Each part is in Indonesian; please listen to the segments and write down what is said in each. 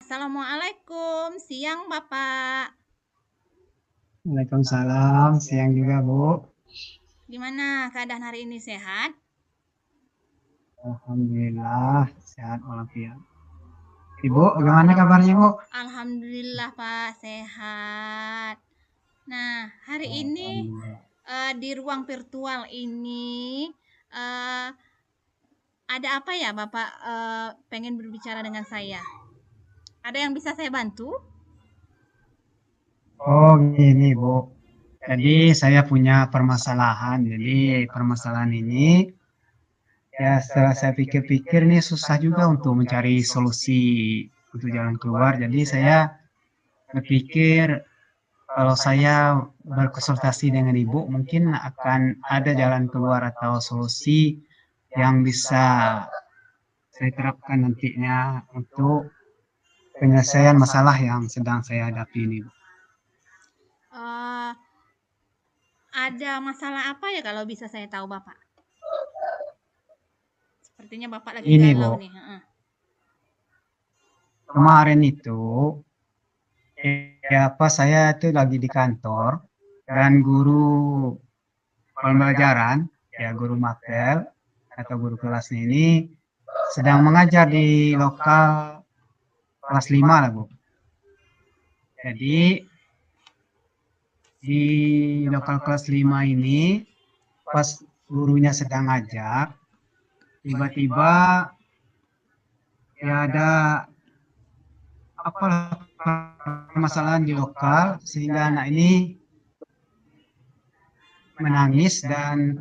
Assalamualaikum, siang Bapak. Waalaikumsalam, siang juga Bu. Gimana keadaan hari ini sehat? Alhamdulillah, sehat walafiat. Ibu, bagaimana kabarnya Bu? Alhamdulillah Pak, sehat. Nah, hari ini Alhamdulillah. di ruang virtual ini eh, ada apa ya Bapak pengen berbicara dengan saya? Ada yang bisa saya bantu? Oh gini Bu, jadi saya punya permasalahan. Jadi permasalahan ini, ya setelah saya pikir-pikir nih susah juga untuk mencari solusi untuk jalan keluar. Jadi saya berpikir kalau saya berkonsultasi dengan Ibu, mungkin akan ada jalan keluar atau solusi yang bisa saya terapkan nantinya untuk penyelesaian masalah yang sedang saya hadapi ini. Eh, ada masalah apa ya kalau bisa saya tahu Bapak? Sepertinya Bapak lagi Ini galau Bu, nih. Heeh. kemarin itu apa saya itu lagi di kantor dan guru pembelajaran, ya guru mapel atau guru kelasnya ini sedang mengajar di lokal kelas 5 lah Bu. Jadi di lokal kelas 5 ini pas gurunya sedang ngajar, tiba-tiba ya ada apalah permasalahan di lokal sehingga anak ini menangis dan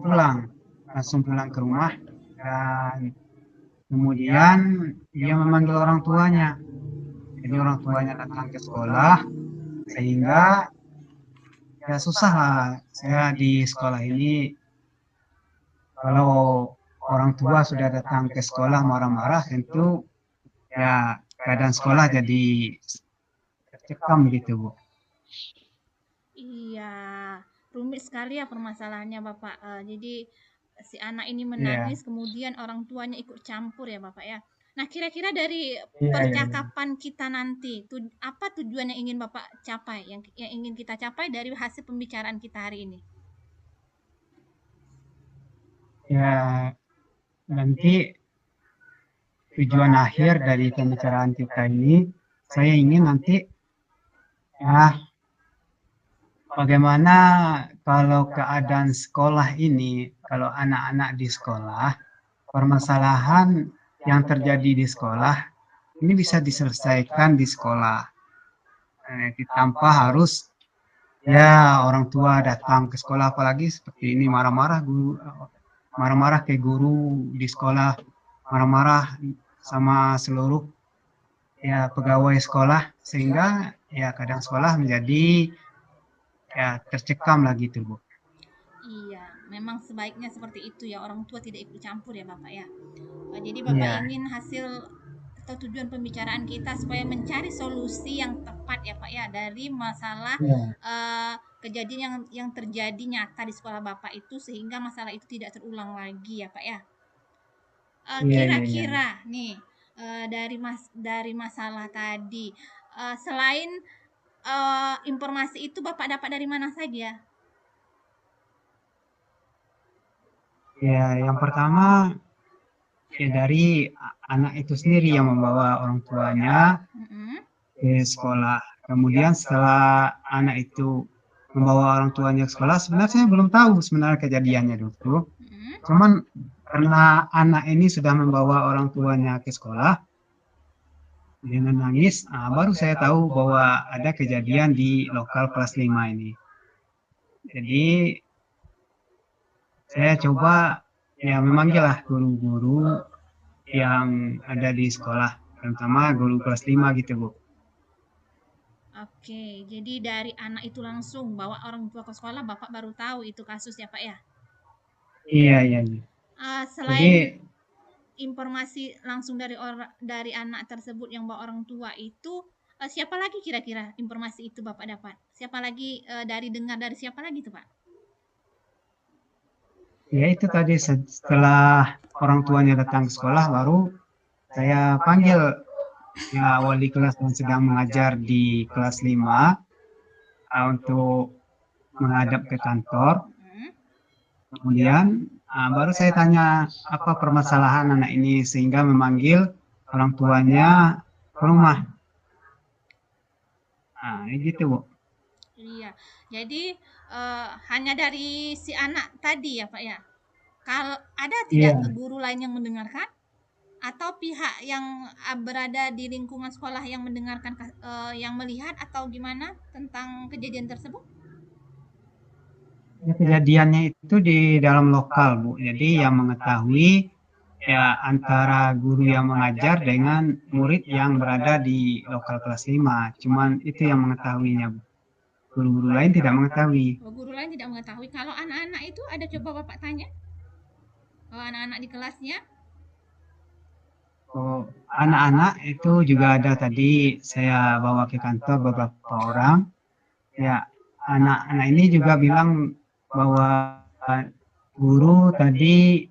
langsung pulang ke rumah dan kemudian dia memanggil orang tuanya. Jadi orang tuanya datang ke sekolah sehingga ya susah lah saya di sekolah ini kalau orang tua sudah datang ke sekolah marah-marah tentu ya keadaan sekolah jadi tercekam gitu Bu. Iya, rumit sekali ya permasalahannya Bapak. Jadi si anak ini Iya, menangis, kemudian orang tuanya ikut campur ya Bapak ya. Nah, kira-kira dari iya, iya, iya. percakapan kita nanti, apa tujuan yang ingin Bapak capai, yang ingin kita capai dari hasil pembicaraan kita hari ini? Ya, nanti tujuan akhir dari pembicaraan kita ini, saya ingin nanti ya bagaimana kalau keadaan sekolah ini, kalau anak-anak di sekolah, permasalahan yang terjadi di sekolah ini bisa diselesaikan di sekolah, tanpa harus ya orang tua datang ke sekolah, apalagi seperti ini marah-marah ke guru di sekolah, marah-marah sama seluruh ya pegawai sekolah sehingga ya kadang sekolah menjadi ya tercekam lah gitu Bu. Iya, memang sebaiknya seperti itu ya, orang tua tidak ikut campur ya Bapak ya. Jadi Bapak Iya, ingin hasil atau tujuan pembicaraan kita supaya mencari solusi yang tepat ya Pak ya dari masalah iya, kejadian yang terjadi nyata di sekolah Bapak itu sehingga masalah itu tidak terulang lagi ya Pak ya. iya, iya, iya, iya. Kira-kira nih dari masalah tadi selain informasi itu Bapak dapat dari mana saja? Ya, yang pertama ya dari anak itu sendiri yang membawa orang tuanya Mm-mm. ke sekolah. Kemudian setelah anak itu membawa orang tuanya ke sekolah, sebenarnya saya belum tahu sebenarnya kejadiannya dulu. Mm-mm. Cuman karena anak ini sudah membawa orang tuanya ke sekolah dengan nangis, baru saya tahu bahwa ada kejadian di lokal kelas 5 ini. Jadi saya coba ya memanggil lah guru-guru yang ada di sekolah, terutama guru kelas 5 gitu Bu. Oke, jadi dari anak itu langsung bawa orang tua ke sekolah, Bapak baru tahu itu kasus ya, Pak ya? Iya, iya, iya. Jadi Selain informasi langsung dari anak tersebut yang bawa orang tua itu, siapa lagi kira-kira informasi itu Bapak dapat? Siapa lagi dari dengar dari siapa lagi tuh, Pak? ya itu tadi setelah orang tuanya datang ke sekolah baru saya panggil ya wali kelas yang sedang mengajar di kelas 5 untuk menghadap ke kantor. Hmm. Kemudian baru saya tanya apa permasalahan anak ini sehingga memanggil orang tuanya ke rumah. Nah, gitu, Bu. Iya. Jadi hanya dari si anak tadi ya Pak ya. Kalau ada tidak Iya. guru lain yang mendengarkan atau pihak yang berada di lingkungan sekolah yang mendengarkan yang melihat atau gimana tentang kejadian tersebut? Ya, kejadiannya itu di dalam lokal, Bu. Jadi yang mengetahui ya antara guru yang mengajar dengan murid yang berada di lokal kelas 5. Cuman itu yang mengetahuinya, Bu. Guru-guru lain tidak mengetahui. Oh, guru lain tidak mengetahui. Kalau anak-anak itu ada coba Bapak tanya? Oh, anak-anak di kelasnya? Oh, anak-anak itu juga ada tadi saya bawa ke kantor beberapa orang. Ya, anak-anak ini juga bilang bahwa guru tadi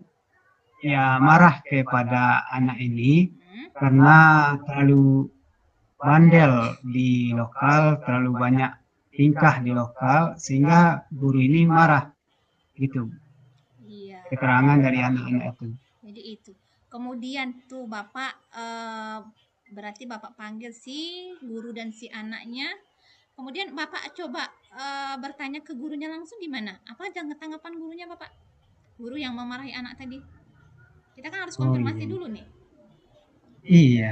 ya marah kepada anak ini Hmm. karena terlalu bandel di lokal, terlalu banyak tingkah di lokal, sehingga guru ini marah. Gitu, Iya. keterangan dari anak-anak itu. Jadi itu. Kemudian tuh Bapak berarti Bapak panggil si guru dan si anaknya. Kemudian Bapak coba bertanya ke gurunya langsung gimana? Apa tanggapan gurunya Bapak? Guru yang memarahi anak tadi. Kita kan harus Oh konfirmasi iya, dulu nih. iya.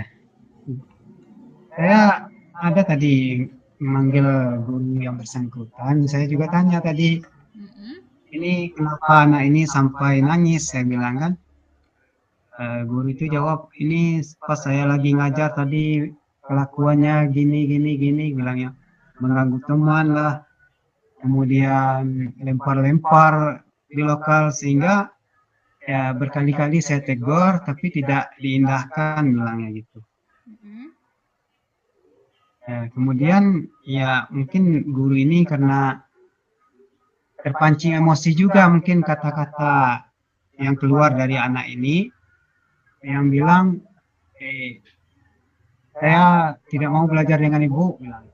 Saya ada tadi memanggil guru yang bersangkutan. Saya juga tanya tadi, Mm-mm. ini kenapa anak ini sampai nangis? Saya bilang kan. Guru itu jawab, ini pas saya lagi ngajar tadi kelakuannya gini gini gini, bilangnya mengganggu teman lah, kemudian lempar-lempar di lokal sehingga ya berkali-kali saya tegur tapi tidak diindahkan, bilangnya gitu. Mm-mm. Kemudian ya mungkin guru ini karena terpancing emosi juga, mungkin kata-kata yang keluar dari anak ini yang bilang, eh, saya tidak mau belajar dengan ibu, bilang.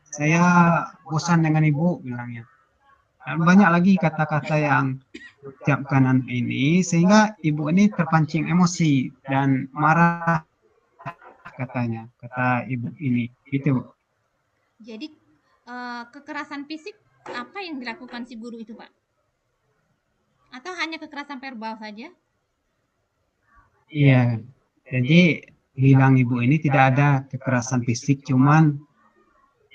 Saya bosan dengan ibu, bilangnya. Dan banyak lagi kata-kata yang diucapkan anak ini sehingga ibu ini terpancing emosi dan marah, katanya, kata ibu ini. Gitu, Bu. Jadi kekerasan fisik apa yang dilakukan si guru itu Pak? Atau hanya kekerasan verbal saja? Iya. Jadi bilang ibu ini tidak ada kekerasan fisik, cuman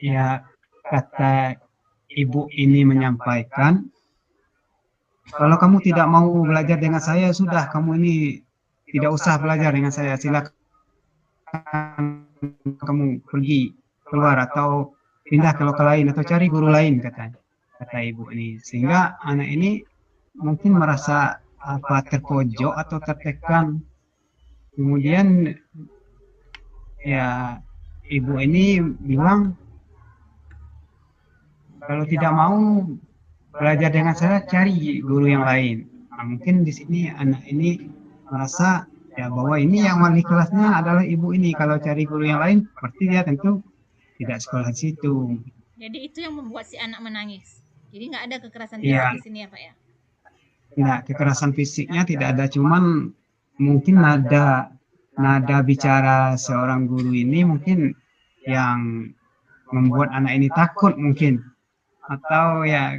ya kata ibu ini menyampaikan, kalau kamu tidak mau belajar dengan saya, sudah kamu ini tidak usah belajar dengan saya. Silakan kamu pergi keluar atau pindah ke lokal lain atau cari guru lain, kata ibu ini. Sehingga anak ini mungkin merasa apa terpojok atau tertekan. Kemudian ya ibu ini bilang kalau tidak mau belajar dengan saya, cari guru yang lain. Nah, mungkin di sini anak ini merasa ya bahwa ini yang wali kelasnya adalah ibu ini. Kalau cari guru yang lain, berarti dia tentu tidak sekolah di situ. Jadi itu yang membuat si anak menangis. Jadi nggak ada kekerasan fisik Iya, di sini ya Pak ya? nah kekerasan fisiknya tidak ada, cuman mungkin nada nada bicara seorang guru ini mungkin yang membuat anak ini takut mungkin, atau ya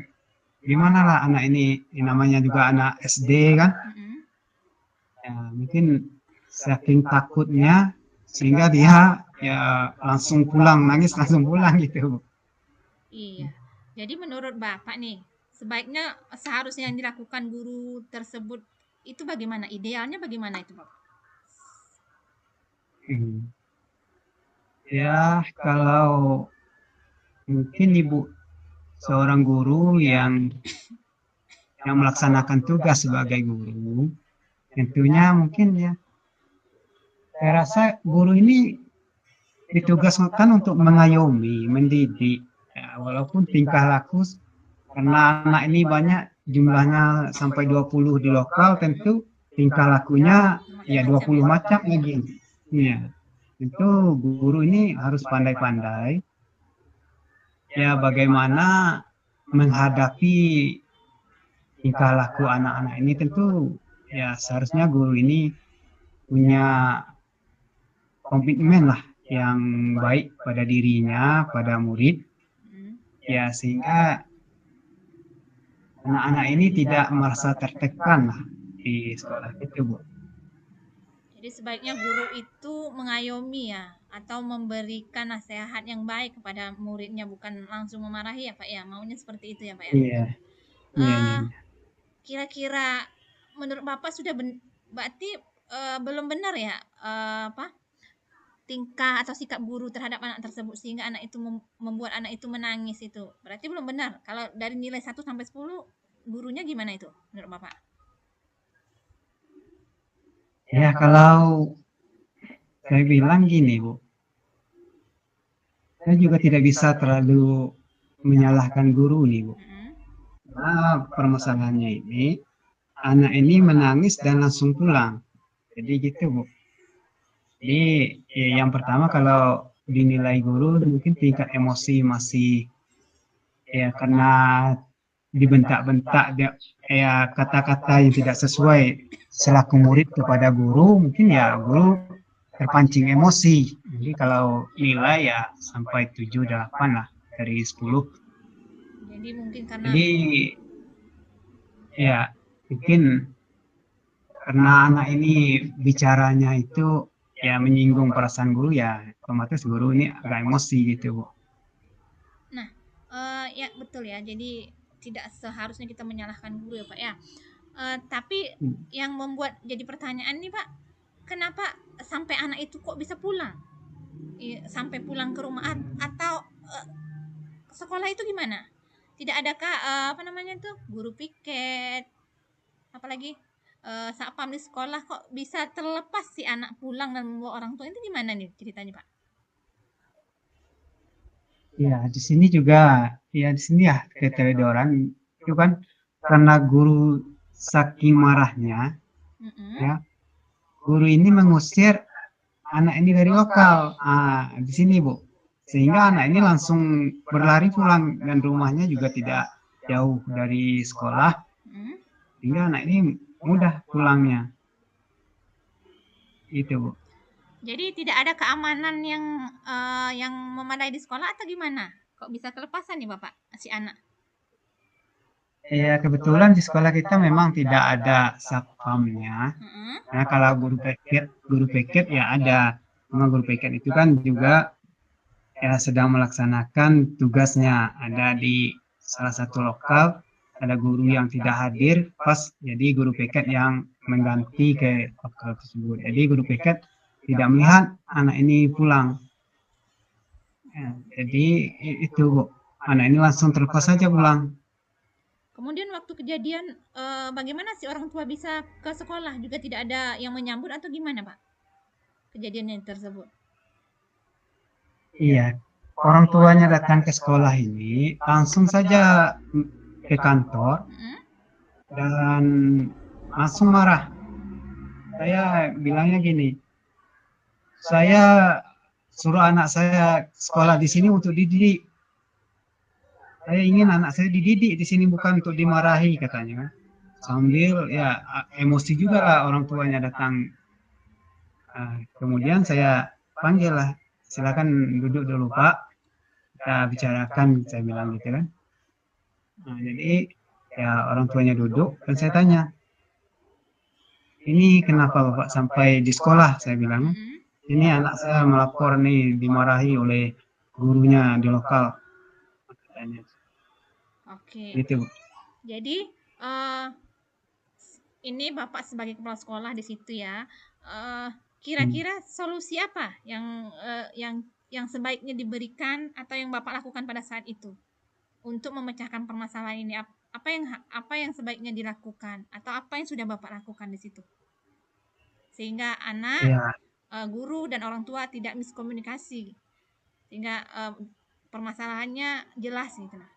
gimana lah, anak ini namanya juga anak SD kan. Mm-mm. Ya, mungkin saking takutnya sehingga dia ya langsung pulang, nangis langsung pulang gitu. Iya. Jadi menurut Bapak nih, sebaiknya seharusnya yang dilakukan guru tersebut itu bagaimana? Idealnya bagaimana itu Bapak? Hmm. Ya kalau mungkin ibu seorang guru yang melaksanakan tugas sebagai guru, tentunya mungkin ya saya rasa guru ini ditugaskan untuk mengayomi, mendidik, ya, walaupun tingkah laku, karena anak ini banyak jumlahnya sampai 20 di lokal, tentu tingkah lakunya ya 20 macam lagi. Ya. Tentu guru ini harus pandai-pandai ya bagaimana menghadapi tingkah laku anak-anak ini. Tentu ya seharusnya guru ini punya komitmen lah yang baik pada dirinya, pada murid, Hmm. ya sehingga anak-anak ini tidak merasa tertekan lah di sekolah itu, Bu. Jadi sebaiknya guru itu mengayomi ya, atau memberikan nasihat yang baik kepada muridnya, bukan langsung memarahi ya Pak ya. Maunya seperti itu ya Pak ya. Iya, iya, iya, Eh, iya. Kira-kira menurut Bapak sudah berarti belum benar ya, apa, tingkah atau sikap guru terhadap anak tersebut sehingga anak itu membuat anak itu menangis itu. Berarti belum benar. Kalau dari nilai 1 sampai 10, gurunya gimana itu menurut Bapak? Ya kalau saya bilang gini, Bu, saya juga tidak bisa terlalu menyalahkan guru nih, Bu. Mm-mm. Karena permasalahannya ini, anak ini menangis dan langsung pulang. Jadi gitu, Bu. Jadi yang pertama kalau dinilai guru mungkin tingkat emosi masih ya karena dibentak-bentak dia ya kata-kata yang tidak sesuai selaku murid kepada guru mungkin ya guru terpancing emosi. Jadi kalau nilai ya sampai 7 8 lah dari 10. Jadi mungkin karena Jadi ya mungkin karena anak ini bicaranya itu ya menyinggung perasaan guru ya otomatis guru ini agak emosi gitu, Bu. nah, ya betul ya. Jadi tidak seharusnya kita menyalahkan guru ya Pak ya. Tapi yang membuat jadi pertanyaan nih Pak, kenapa sampai anak itu kok bisa pulang? Sampai pulang ke rumah atau sekolah itu gimana? Tidak adakah apa namanya tuh guru piket, apalagi satpam di sekolah kok bisa terlepas si anak pulang dan membawa orang tua itu gimana nih ceritanya Pak? Ya, di sini juga, ya di sini ya keteledoran itu kan karena guru saking marahnya, Mm-mm. ya guru ini mengusir anak ini dari lokal. Di sini Bu, sehingga anak ini langsung berlari pulang dan rumahnya juga tidak jauh dari sekolah, Mm. sehingga anak ini mudah pulangnya. Itu Bu. Jadi tidak ada keamanan yang memadai di sekolah atau gimana? Kok bisa kelepasan nih Bapak si anak? Ya kebetulan di sekolah kita memang tidak ada satpamnya. Mm-mm. Nah, kalau guru piket ya ada. Cuma guru piket itu kan juga ya sedang melaksanakan tugasnya. Ada di salah satu lokal, ada guru yang tidak hadir, pas jadi guru piket yang mengganti ke lokal tersebut. Jadi guru piket tidak melihat anak ini pulang. Ya, jadi itu Bu, anak ini langsung terlepas saja pulang. Kemudian waktu kejadian bagaimana si orang tua bisa ke sekolah juga tidak ada yang menyambut atau gimana Pak? Kejadiannya tersebut. Iya, orang tuanya datang ke sekolah ini langsung saja ke kantor Mm-mm. dan langsung marah. Saya bilangnya gini, saya suruh anak saya sekolah di sini untuk dididik. Saya ingin anak saya dididik di sini bukan untuk dimarahi katanya kan. Sambil ya emosi juga lah orang tuanya datang. Kemudian saya panggil lah, silakan duduk dulu Pak, kita bicarakan, saya bilang gitu kan. Jadi ya orang tuanya duduk dan saya tanya, ini kenapa Bapak sampai di sekolah? Saya bilang, Mm-mm. ini anak saya melapor nih dimarahi oleh gurunya di lokal. Katanya. Oke. Gitu, Bu. Jadi eh ini Bapak sebagai kepala sekolah di situ ya. Hmm. Kira-kira solusi apa yang sebaiknya diberikan atau yang Bapak lakukan pada saat itu untuk memecahkan permasalahan ini? Apa yang sebaiknya dilakukan atau apa yang sudah Bapak lakukan di situ? Sehingga anak, Ya, guru dan orang tua tidak miskomunikasi. Sehingga permasalahannya jelas gitu lah.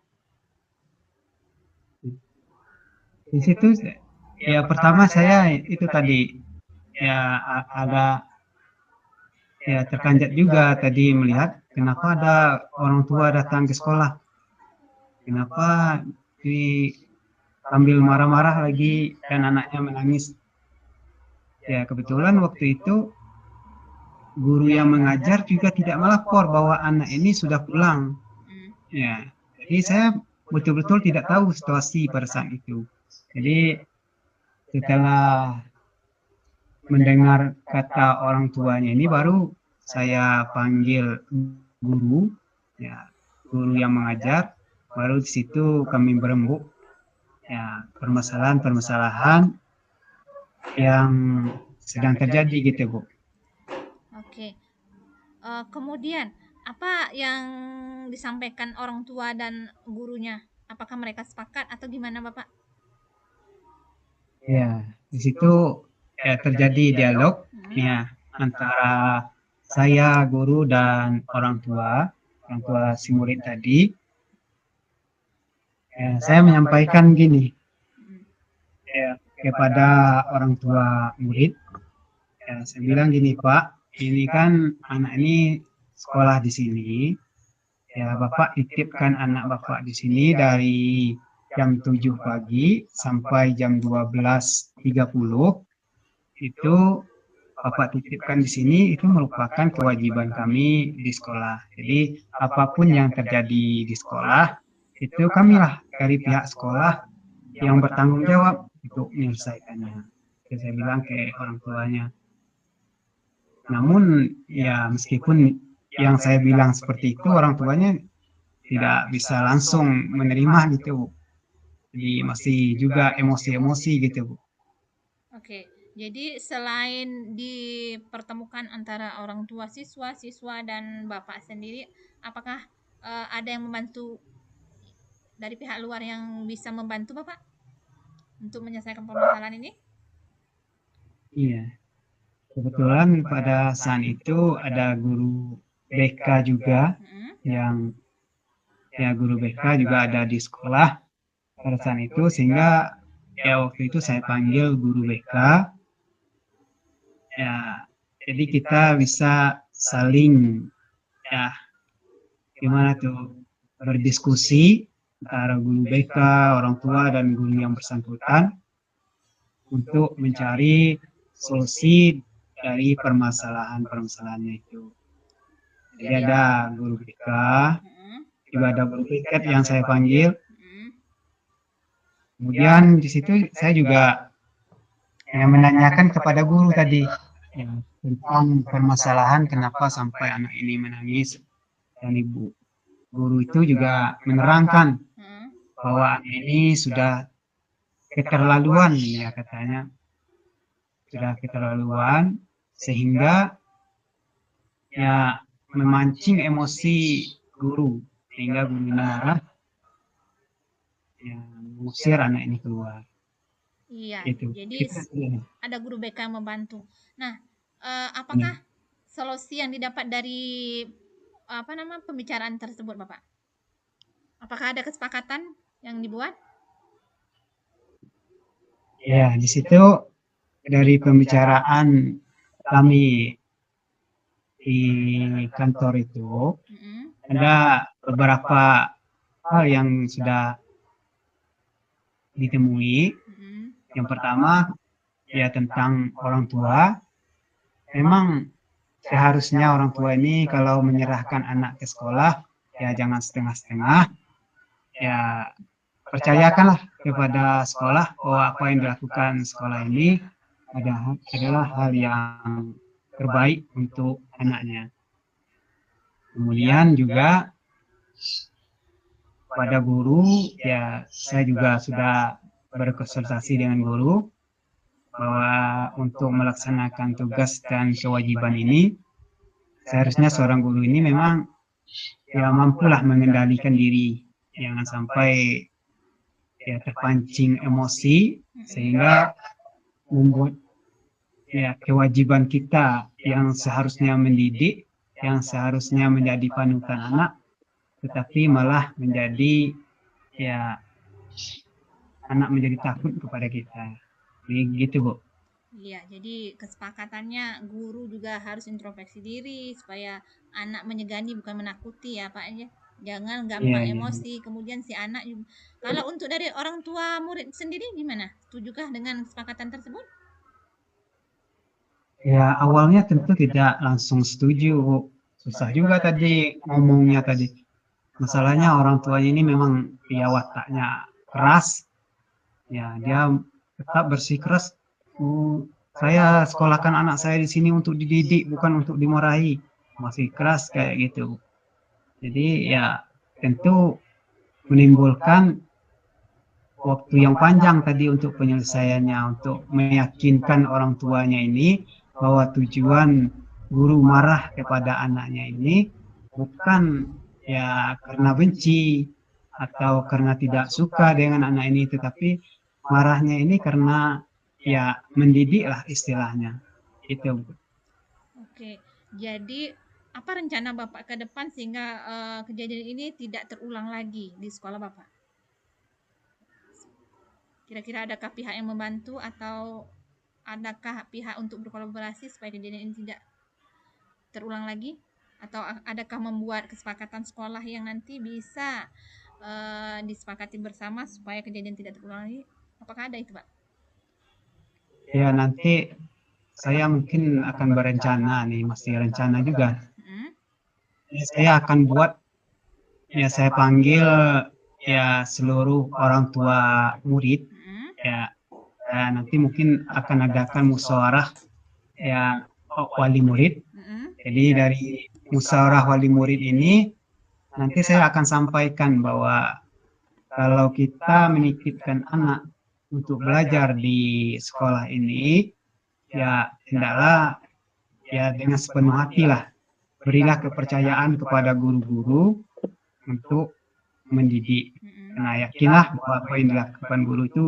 di situ ya pertama saya itu tadi ya ada ya terkanjat juga tadi melihat kenapa ada orang tua datang ke sekolah, kenapa di sambil marah-marah lagi dan anaknya menangis. Ya kebetulan waktu itu guru yang mengajar juga tidak melapor bahwa anak ini sudah pulang. Hmm. Ya, jadi saya betul-betul tidak tahu situasi pada saat itu. Jadi setelah mendengar kata orang tuanya ini baru saya panggil guru, ya guru yang mengajar, baru di situ kami berembuk ya permasalahan-permasalahan yang sedang terjadi gitu Bu. Oke. Kemudian apa yang disampaikan orang tua dan gurunya? Apakah mereka sepakat atau gimana, Bapak? Ya, di situ ya terjadi dialog Hmm. ya antara saya guru dan orang tua si murid tadi. Ya, saya menyampaikan gini Hmm. ya kepada orang tua murid. Ya, saya bilang gini Pak, ini kan anak ini sekolah di sini. Ya, Bapak titipkan anak Bapak di sini dari jam 7 pagi sampai jam 12.30. Itu Bapak titipkan di sini itu merupakan kewajiban kami di sekolah. Jadi apapun yang terjadi di sekolah itu kamilah dari pihak sekolah yang bertanggung jawab untuk menyelesaikannya. Jadi saya bilang ke orang tuanya. Namun ya meskipun yang saya bilang seperti itu orang tuanya tidak bisa langsung menerima gitu Bu. Jadi masih juga emosi-emosi gitu Bu. Oke. Jadi selain dipertemukan antara orang tua siswa, siswa dan Bapak sendiri, apakah ada yang membantu dari pihak luar yang bisa membantu Bapak untuk menyelesaikan permasalahan ini? Iya, kebetulan pada saat itu ada guru BK juga Hmm. yang ya guru BK juga ada di sekolah pada saat itu sehingga ya waktu itu saya panggil guru BK ya jadi kita bisa saling ya gimana tuh berdiskusi antara guru BK, orang tua dan guru yang bersangkutan untuk mencari solusi dari permasalahan-permasalahannya itu. Jadi Jadi, ada guru BK, hmm. juga ada guru piket yang saya panggil. Hmm. Kemudian di situ saya juga yang menanyakan kepada guru tadi ya, tentang permasalahan kenapa sampai anak ini menangis dan ibu guru itu juga menerangkan Hmm. bahwa anak ini sudah keterlaluan ya katanya sudah keterlaluan sehingga ya memancing emosi guru sehingga guru marah ya mengusir anak ini keluar Iya, itu jadi itu ya. ada guru BK yang membantu. Nah, Ya. apakah solusi yang didapat dari apa nama pembicaraan tersebut, Bapak? Apakah ada kesepakatan yang dibuat? Ya, di situ dari pembicaraan kami di kantor itu Mm-mm. ada beberapa hal yang sudah ditemui. Mm-mm. Yang pertama, ya tentang orang tua. Memang seharusnya orang tua ini kalau menyerahkan anak ke sekolah, ya jangan setengah-setengah. Ya percayakanlah kepada sekolah bahwa apa yang dilakukan sekolah ini adalah hal yang terbaik untuk anaknya. Kemudian juga pada guru, ya saya juga sudah berkonsultasi dengan guru bahwa untuk melaksanakan tugas dan kewajiban ini, seharusnya seorang guru ini memang ya mampulah mengendalikan diri, jangan sampai ya terpancing emosi sehingga membuat ya kewajiban kita yang seharusnya mendidik, yang seharusnya menjadi panutan anak, tetapi malah menjadi ya anak menjadi takut kepada kita. Jadi gitu Bu. Iya, jadi kesepakatannya guru juga harus introspeksi diri supaya anak menyegani bukan menakuti ya Pak ya. Jangan Iya, gampang iya. emosi. Kemudian si anak juga. Kalau untuk dari orang tua murid sendiri gimana? Setujukah dengan kesepakatan tersebut? Ya, awalnya tentu tidak langsung setuju. Susah juga tadi ngomongnya tadi. Masalahnya orang tuanya ini memang ya wataknya keras. Ya, dia tetap bersikeras. "Oh, saya sekolahkan anak saya di sini untuk dididik, bukan untuk dimarahi." Masih keras kayak gitu. Jadi ya tentu menimbulkan waktu yang panjang tadi untuk penyelesaiannya, untuk meyakinkan orang tuanya ini bahwa tujuan guru marah kepada anaknya ini bukan ya karena benci atau karena tidak suka dengan anak ini, tetapi marahnya ini karena ya mendidik lah istilahnya. Itu. Oke. Jadi apa rencana Bapak ke depan sehingga kejadian ini tidak terulang lagi di sekolah Bapak? Kira-kira adakah pihak yang membantu atau adakah pihak untuk berkolaborasi supaya kejadian ini tidak terulang lagi? Atau adakah membuat kesepakatan sekolah yang nanti bisa disepakati bersama supaya kejadian tidak terulang lagi? Apakah ada itu, Pak? Ya nanti saya mungkin akan berencana nih, masih rencana juga. Hmm? Ya, saya akan buat ya saya panggil ya seluruh orang tua murid Hmm? ya, nanti mungkin akan adakan musyawarah ya wali murid. Hmm? Jadi dari musyawarah wali murid ini nanti saya akan sampaikan bahwa kalau kita menitipkan anak untuk belajar di sekolah ini ya hendaklah ya dengan sepenuh hati lah berilah kepercayaan kepada guru-guru untuk mendidik. Hmm? Nah, yakinlah bahwa apa yang dilakukan guru itu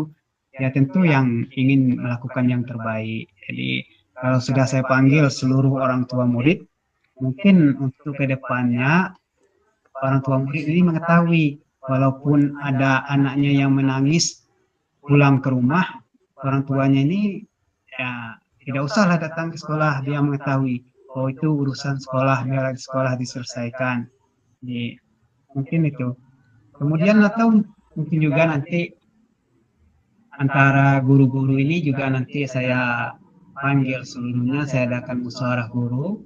ya tentu yang ingin melakukan yang terbaik. Jadi kalau sudah saya panggil seluruh orang tua murid, mungkin untuk kedepannya orang tua murid ini mengetahui walaupun ada anaknya yang menangis pulang ke rumah, orang tuanya ini ya tidak usahlah datang ke sekolah, dia mengetahui oh itu urusan sekolah, biar di sekolah diselesaikan. Jadi mungkin itu. Kemudian atau mungkin juga nanti antara guru-guru ini juga nanti saya panggil seluruhnya, saya adakan musyawarah guru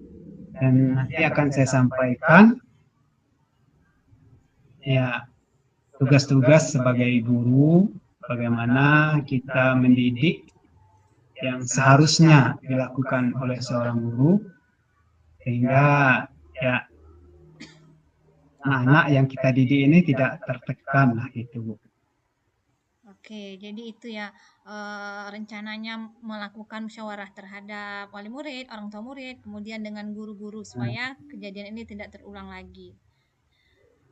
dan nanti akan saya sampaikan ya tugas-tugas sebagai guru, bagaimana kita mendidik yang seharusnya dilakukan oleh seorang guru sehingga ya anak-anak yang kita didik ini tidak tertekan lah gitu Bu. Oke, jadi itu ya rencananya melakukan musyawarah terhadap wali murid, orang tua murid, kemudian dengan guru-guru Nah, supaya kejadian ini tidak terulang lagi.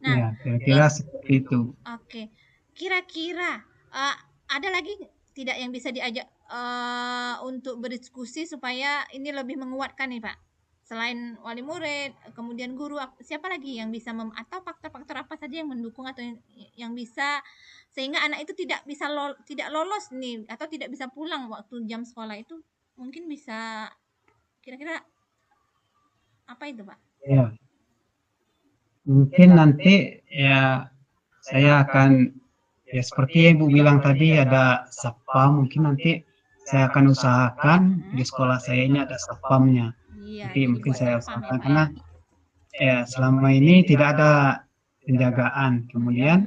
Nah, ya kira-kira seperti itu. oke, kira-kira ada lagi tidak yang bisa diajak untuk berdiskusi supaya ini lebih menguatkan nih Pak? Selain wali murid, kemudian guru, siapa lagi yang bisa atau faktor-faktor apa saja yang mendukung atau yang bisa sehingga anak itu tidak lolos nih atau tidak bisa pulang waktu jam sekolah itu mungkin bisa kira-kira apa itu Pak? Ya, mungkin nanti ya saya akan ya seperti yang Ibu bilang tadi ada satpam, mungkin nanti saya akan usahakan di Mm-mm. sekolah saya ini ada satpamnya. Iya, Nanti jadi mungkin buat saya satpam ya usahakan Pak karena ya. ya selama ini tidak ada penjagaan. Kemudian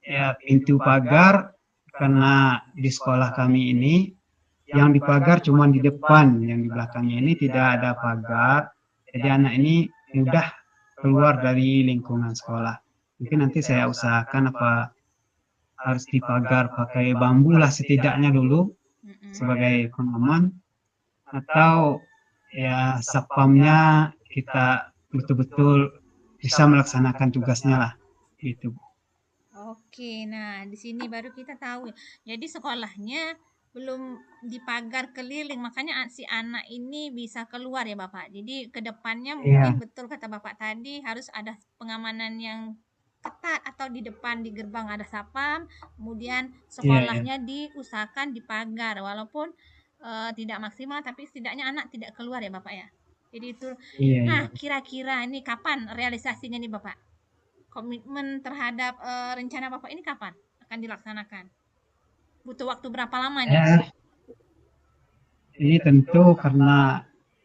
ya pintu pagar karena di sekolah kami ini yang dipagar cuma di depan, yang di belakangnya ini tidak ada pagar. Jadi anak ini mudah keluar dari lingkungan sekolah. Mungkin nanti saya usahakan apa harus dipagar pakai bambu lah setidaknya dulu Mm-mm. sebagai pengaman atau ya satpamnya kita betul-betul bisa melaksanakan tugasnya lah gitu. Oke, nah di sini baru kita tahu ya. Jadi sekolahnya belum dipagar keliling, makanya si anak ini bisa keluar ya Bapak. Jadi ke depannya mungkin Iya, betul kata Bapak tadi harus ada pengamanan yang ketat atau di depan di gerbang ada sapam, kemudian iya, iya, sekolahnya diusahakan dipagar walaupun tidak maksimal, tapi setidaknya anak tidak keluar ya Bapak ya. Jadi itu. Iya, Nah, iya. kira-kira ini kapan realisasinya nih Bapak? Komitmen terhadap rencana Bapak ini kapan akan dilaksanakan? Butuh waktu berapa lama nih? Ya, ini tentu karena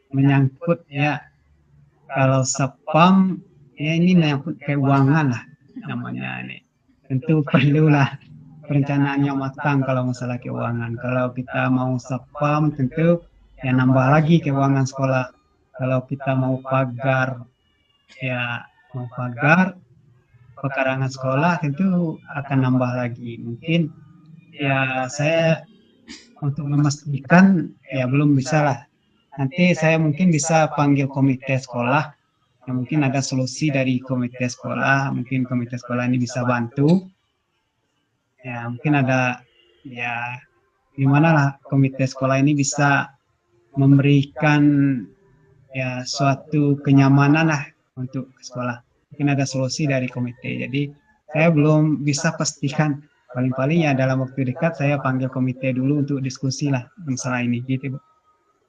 menyangkut ya kalau spam ya ini menyangkut keuangan lah namanya ini. Tentu perlulah perencanaan yang matang kalau masalah keuangan. Kalau kita mau spam tentu ya nambah lagi keuangan sekolah. Kalau kita mau pagar ya mau pagar pekarangan sekolah tentu akan nambah lagi. Mungkin ya saya untuk memastikan ya belum bisa lah. Nanti saya mungkin bisa panggil komite sekolah. Ya, mungkin ada solusi dari komite sekolah. Mungkin komite sekolah ini bisa bantu. Ya mungkin ada ya gimana lah komite sekolah ini bisa memberikan ya suatu kenyamanan lah untuk sekolah. Mungkin ada solusi dari komite. Jadi saya belum bisa pastikan paling-paling ya dalam waktu dekat saya panggil komite dulu untuk diskusi lah masalah ini gitu Bu.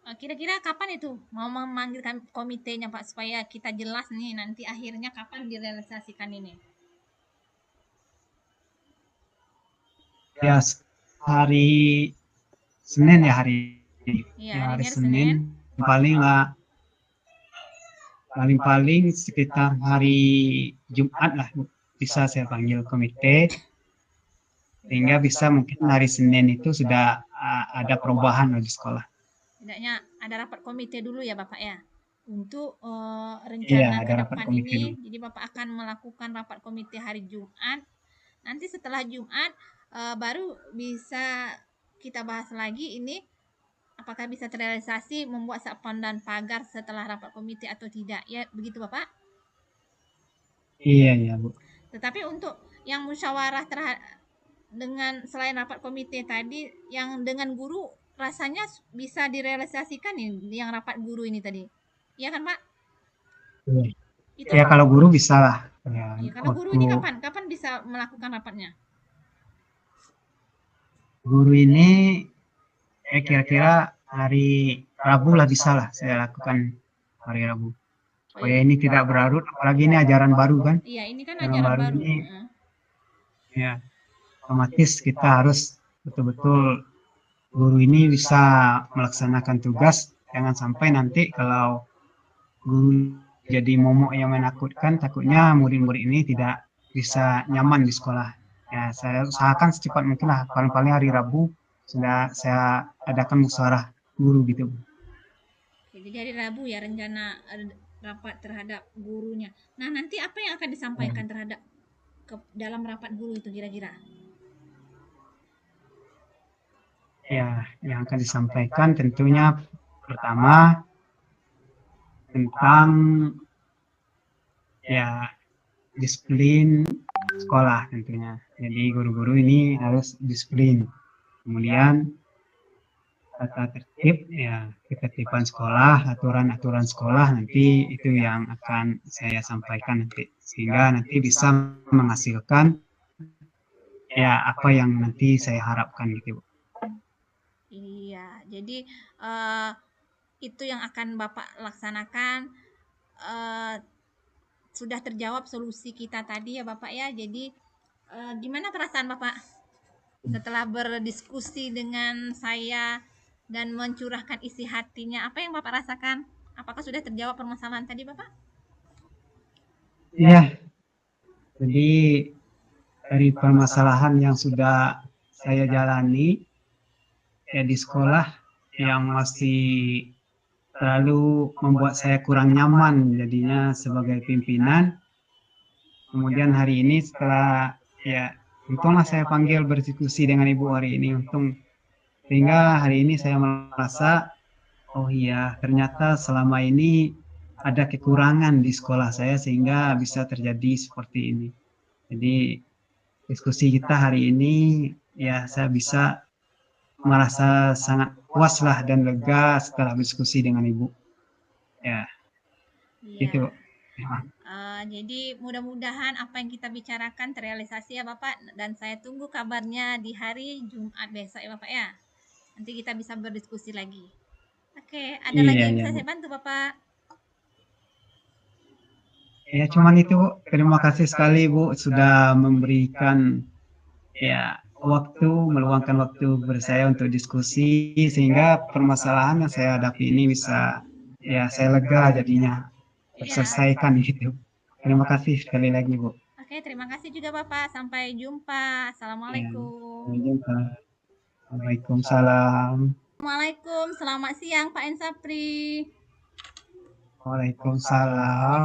Kira-kira kapan itu mau memanggil komitenya Pak supaya kita jelas nih nanti akhirnya kapan direalisasikan ini? Ya hari Senin ya hari ini. Iya, Ya hari hari ini hari Senin Senin. paling lah paling-paling sekitar hari Jumat lah Bu. Bisa saya panggil komite sehingga bisa mungkin hari Senin itu sudah ada perubahan di sekolah. Tidaknya ada rapat komite dulu ya Bapak ya. Untuk Iya, rencana ada ke rapat depan komite ini, dulu. jadi Bapak akan melakukan rapat komite hari Jumat. Nanti setelah Jumat baru bisa kita bahas lagi ini apakah bisa terrealisasi membuat sapam dan pagar setelah rapat komite atau tidak. Ya, begitu Bapak. Iya, iya, Bu. Tetapi untuk yang musyawarah dengan selain rapat komite tadi, yang dengan guru rasanya bisa direalisasikan nih, yang rapat guru ini tadi. Iya kan Pak? Iya. Itu. Ya kalau guru bisa lah. Ya, Ya, kalau guru waktu ini kapan bisa melakukan rapatnya? guru ini kira-kira hari Rabu lah bisa lah saya lakukan hari Rabu. Oh, iya. Supaya ini tidak berlarut, apalagi ini ajaran baru kan. Iya, ini kan Ajaran ajaran baru baru. ini ya otomatis kita harus betul-betul guru ini bisa melaksanakan tugas. Jangan sampai nanti kalau guru jadi momok yang menakutkan, takutnya murid-murid ini tidak bisa nyaman di sekolah. Ya, saya usahakan secepat mungkin lah, paling-paling hari Rabu sudah saya adakan musyawarah guru gitu. Oke, jadi hari Rabu ya rencana rapat terhadap gurunya. Nah, nanti apa yang akan Ya, disampaikan terhadap dalam rapat guru itu kira-kira? ya, yang akan disampaikan tentunya pertama tentang ya disiplin sekolah tentunya. Jadi guru-guru ini harus disiplin. Kemudian tata tertib ya ketertiban sekolah, aturan-aturan sekolah nanti itu yang akan saya sampaikan nanti sehingga nanti bisa menghasilkan ya apa yang nanti saya harapkan gitu. Iya, jadi eh, itu yang akan Bapak laksanakan. eh, sudah terjawab solusi kita tadi ya Bapak ya. Jadi gimana perasaan Bapak setelah berdiskusi dengan saya dan mencurahkan isi hatinya? Apa yang Bapak rasakan? Apakah sudah terjawab permasalahan tadi Bapak? Ya, jadi dari permasalahan yang sudah saya jalani ya di sekolah yang masih terlalu membuat saya kurang nyaman jadinya sebagai pimpinan. Kemudian hari ini setelah ya untunglah saya panggil berdiskusi dengan ibu hari ini untung sehingga hari ini saya merasa oh iya ternyata selama ini ada kekurangan di sekolah saya sehingga bisa terjadi seperti ini. Jadi diskusi kita hari ini ya saya bisa merasa sangat puas lah dan lega setelah berdiskusi dengan ibu. Ya, Iya. itu. Ya. Jadi mudah-mudahan apa yang kita bicarakan terrealisasi ya Bapak dan saya tunggu kabarnya di hari Jumat besok ya Bapak ya. Nanti kita bisa berdiskusi lagi. Oke, ada lagi Iya, yang iya, bisa Bu. saya bantu, Bapak? Ya, cuman itu, Bu. Terima kasih sekali, Bu, sudah memberikan ya waktu, meluangkan waktu bersaya untuk diskusi sehingga permasalahan yang saya hadapi ini bisa ya saya lega jadinya Iya. terselesaikan gitu. Terima kasih sekali lagi, Bu. Oke, terima kasih juga Bapak. Sampai jumpa. Ya, sampai Assalamualaikum. jumpa. Waalaikumsalam. Assalamualaikum. Selamat siang, Pak Ensapri. Waalaikumsalam.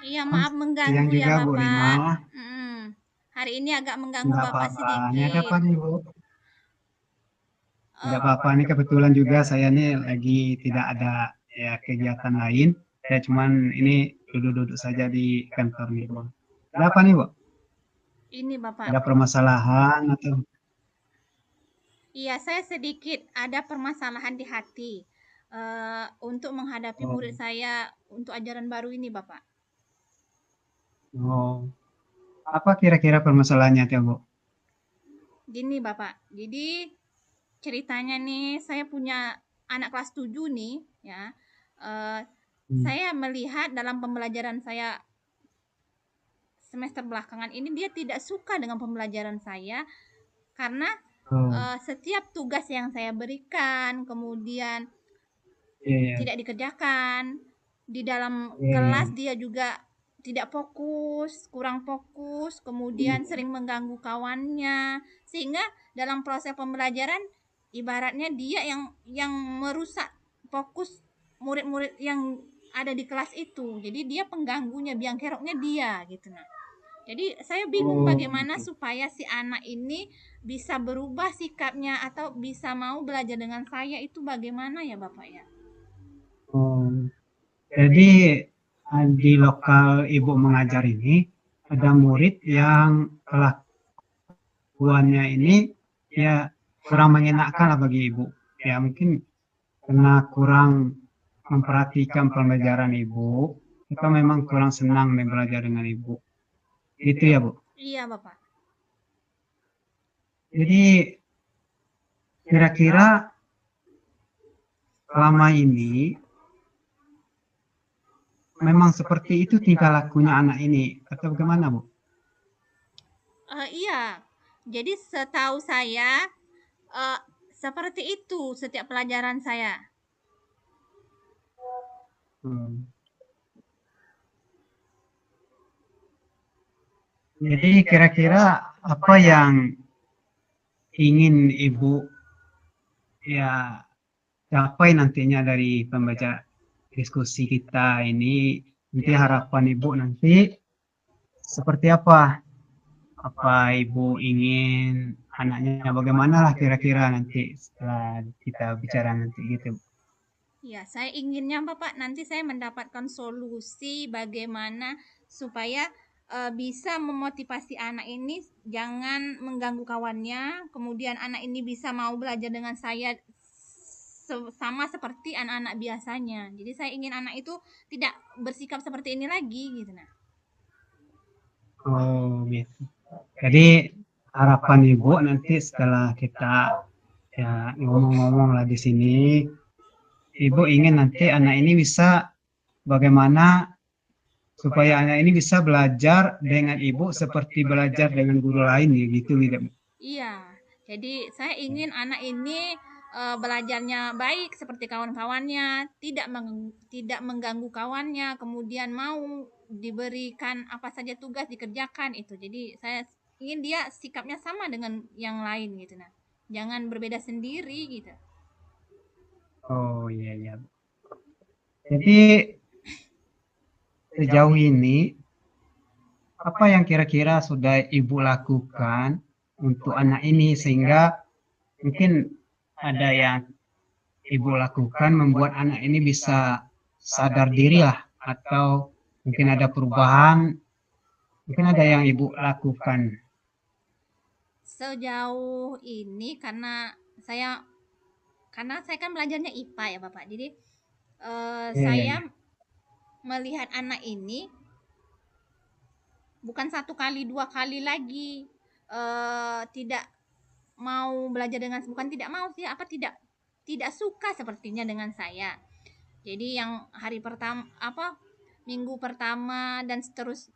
Iya, maaf Siang mengganggu ya, juga, Bu Rima. Bapak. Hari ini agak mengganggu Enggak Bapak apa-apa. Ini ada sedikit. apa nih, Bu? Enggak Eh, apa-apa. Ini kebetulan juga saya nih lagi tidak ada ya kegiatan lain. Saya cuman ini duduk-duduk saja di kantor nih, Bu. Ada apa nih, Bu? ini Bapak. Ada permasalahan atau? Iya, saya sedikit ada permasalahan di hati untuk menghadapi Oh, murid saya untuk ajaran baru ini, Bapak. oh. Apa kira-kira permasalahannya, tuh, Bu? Gini, Bapak. Jadi ceritanya nih, saya punya anak kelas 7 nih, ya. Eh, Hmm. saya melihat dalam pembelajaran saya semester belakangan ini dia tidak suka dengan pembelajaran saya karena Oh, setiap tugas yang saya berikan kemudian iya, iya. tidak dikerjakan. Di dalam Iya, iya. kelas dia juga tidak fokus, kurang fokus, kemudian sering mengganggu kawannya, sehingga dalam proses pembelajaran ibaratnya dia yang merusak fokus murid-murid yang ada di kelas itu. Jadi dia pengganggunya, biang keroknya dia gitu nah. Jadi saya bingung Oh, bagaimana gitu. supaya si anak ini bisa berubah sikapnya atau bisa mau belajar dengan saya itu bagaimana ya Bapak ya? Oh, jadi di lokal ibu mengajar ini ada murid yang kelakuannya ini ya kurang mengenakan lah bagi ibu. Ya mungkin karena kurang memperhatikan pembelajaran ibu, kita memang kurang senang belajar dengan ibu. Gitu ya, Bu. Iya Bapak. Jadi kira-kira selama ini memang seperti itu tingkah lakunya anak ini atau bagaimana, Bu? Iya. Jadi setahu saya eh, seperti itu setiap pelajaran saya. Hmm. Jadi kira-kira apa yang ingin ibu ya capai nantinya dari pembaca diskusi kita ini? Nanti harapan ibu nanti seperti apa? Apa ibu ingin anaknya bagaimana lah kira-kira nanti setelah kita bicara nanti gitu. Ya, saya inginnya Bapak nanti saya mendapatkan solusi bagaimana supaya bisa memotivasi anak ini jangan mengganggu kawannya, kemudian anak ini bisa mau belajar dengan saya sama seperti anak-anak biasanya. Jadi saya ingin anak itu tidak bersikap seperti ini lagi gitu nah. Oh gitu. Jadi harapan ibu nanti setelah kita ya ngomong-ngomong lah di sini, ibu ingin nanti anak ini bisa bagaimana supaya anak ini bisa belajar dengan ibu seperti belajar dengan guru lain ya gitu tidak. Iya, jadi saya ingin anak ini belajarnya baik seperti kawan-kawannya, tidak mengganggu kawannya, kemudian mau diberikan apa saja tugas dikerjakan itu. Jadi saya ingin dia sikapnya sama dengan yang lain gitu nah. Jangan berbeda sendiri gitu. Oh iya iya. Jadi sejauh ini apa yang kira-kira sudah ibu lakukan untuk anak ini sehingga mungkin ada yang ibu lakukan membuat anak ini bisa sadar diri lah atau mungkin ada perubahan, mungkin ada yang ibu lakukan. Sejauh ini saya karena saya kan belajarnya IPA ya Bapak. Jadi Iya, iya, saya iya. melihat anak ini bukan satu kali dua kali lagi tidak mau belajar dengan, bukan tidak mau sih, apa, tidak suka sepertinya dengan saya. Jadi yang hari pertama, apa, minggu pertama dan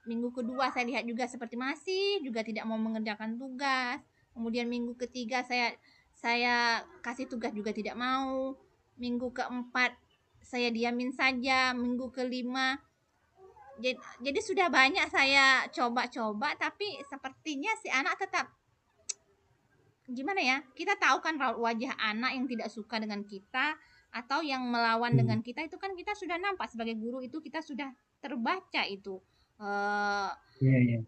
minggu kedua saya lihat juga seperti masih juga tidak mau mengerjakan tugas. Kemudian minggu ketiga saya kasih tugas juga tidak mau. Minggu keempat saya diamin saja. Minggu kelima, jadi sudah banyak saya coba-coba, tapi sepertinya si anak tetap, gimana ya, kita tahu kan wajah anak yang tidak suka dengan kita atau yang melawan Hmm. dengan kita, itu kan kita sudah nampak sebagai guru, itu kita sudah terbaca itu, eh, Iya, iya.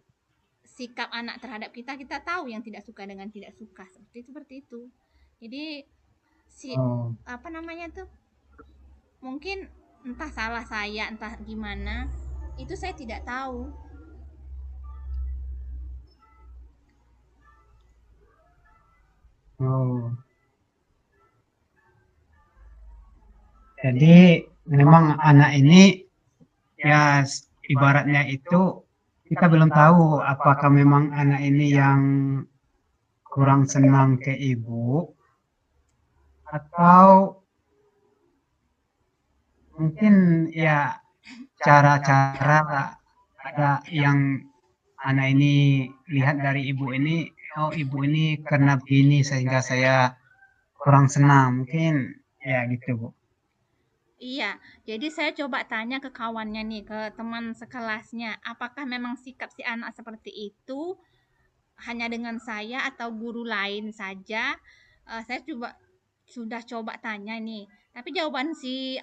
sikap anak terhadap kita, kita tahu yang tidak suka dengan tidak suka, seperti itu. Jadi si, Oh, apa namanya tuh, mungkin entah salah saya, entah gimana, itu saya tidak tahu. oh. Jadi memang anak ini ya ibaratnya itu kita belum tahu apakah memang anak ini yang kurang senang ke ibu atau mungkin ya cara-cara ada yang anak ini lihat dari ibu ini, oh ibu ini karena begini sehingga saya kurang senang, mungkin ya gitu Bu. Iya, jadi saya coba tanya ke kawannya nih, ke teman sekelasnya, apakah memang sikap si anak seperti itu hanya dengan saya atau guru lain saja. Saya sudah coba tanya nih, tapi jawaban si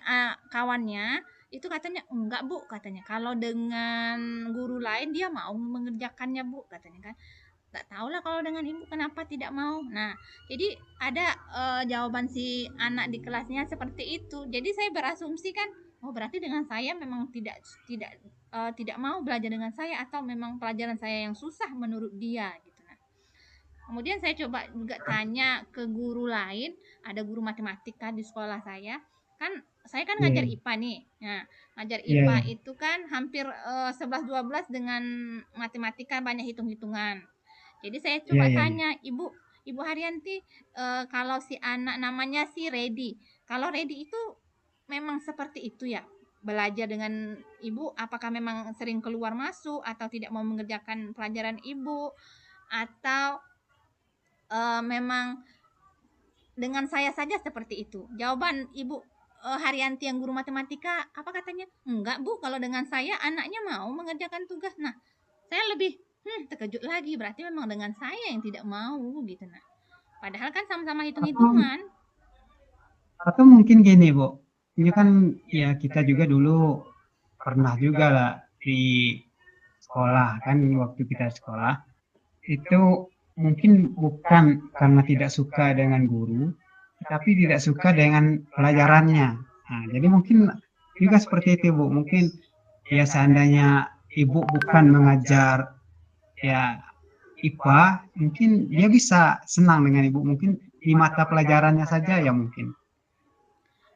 kawannya itu katanya enggak bu, katanya kalau dengan guru lain dia mau mengerjakannya bu, katanya kan. Nggak tahu lah kalau dengan ibu kenapa tidak mau. Nah, jadi ada jawaban si anak di kelasnya seperti itu. Jadi saya berasumsi kan, oh berarti dengan saya memang tidak tidak mau belajar dengan saya, atau memang pelajaran saya yang susah menurut dia gitu. Nah, kemudian saya coba juga tanya ke guru lain, ada guru matematika di sekolah saya. Kan saya kan ngajar Iya, IPA nih. Nah, ngajar iya, IPA iya, itu kan hampir 11-12 dengan matematika, banyak hitung-hitungan. Jadi saya iya, coba iya, iya. tanya, Ibu Haryanti, kalau si anak namanya si Redi, kalau Redi itu memang seperti itu ya? Belajar dengan Ibu, apakah memang sering keluar masuk atau tidak mau mengerjakan pelajaran Ibu, atau memang dengan saya saja seperti itu? Jawaban Ibu Haryanti yang guru matematika apa katanya? Enggak Bu, kalau dengan saya anaknya mau mengerjakan tugas. Nah, saya lebih terkejut lagi, berarti memang dengan saya yang tidak mau gitu. Nah, padahal kan sama-sama Atau, hitung-hitungan. atau mungkin gini Bu, ini kan ya kita juga dulu pernah juga lah di sekolah kan waktu kita sekolah itu mungkin bukan karena tidak suka dengan guru, tapi tidak suka dengan pelajarannya. Nah, jadi mungkin juga seperti itu Bu. Mungkin ya seandainya ibu bukan mengajar ya IPA, mungkin dia bisa senang dengan ibu. Mungkin di mata pelajarannya saja ya mungkin.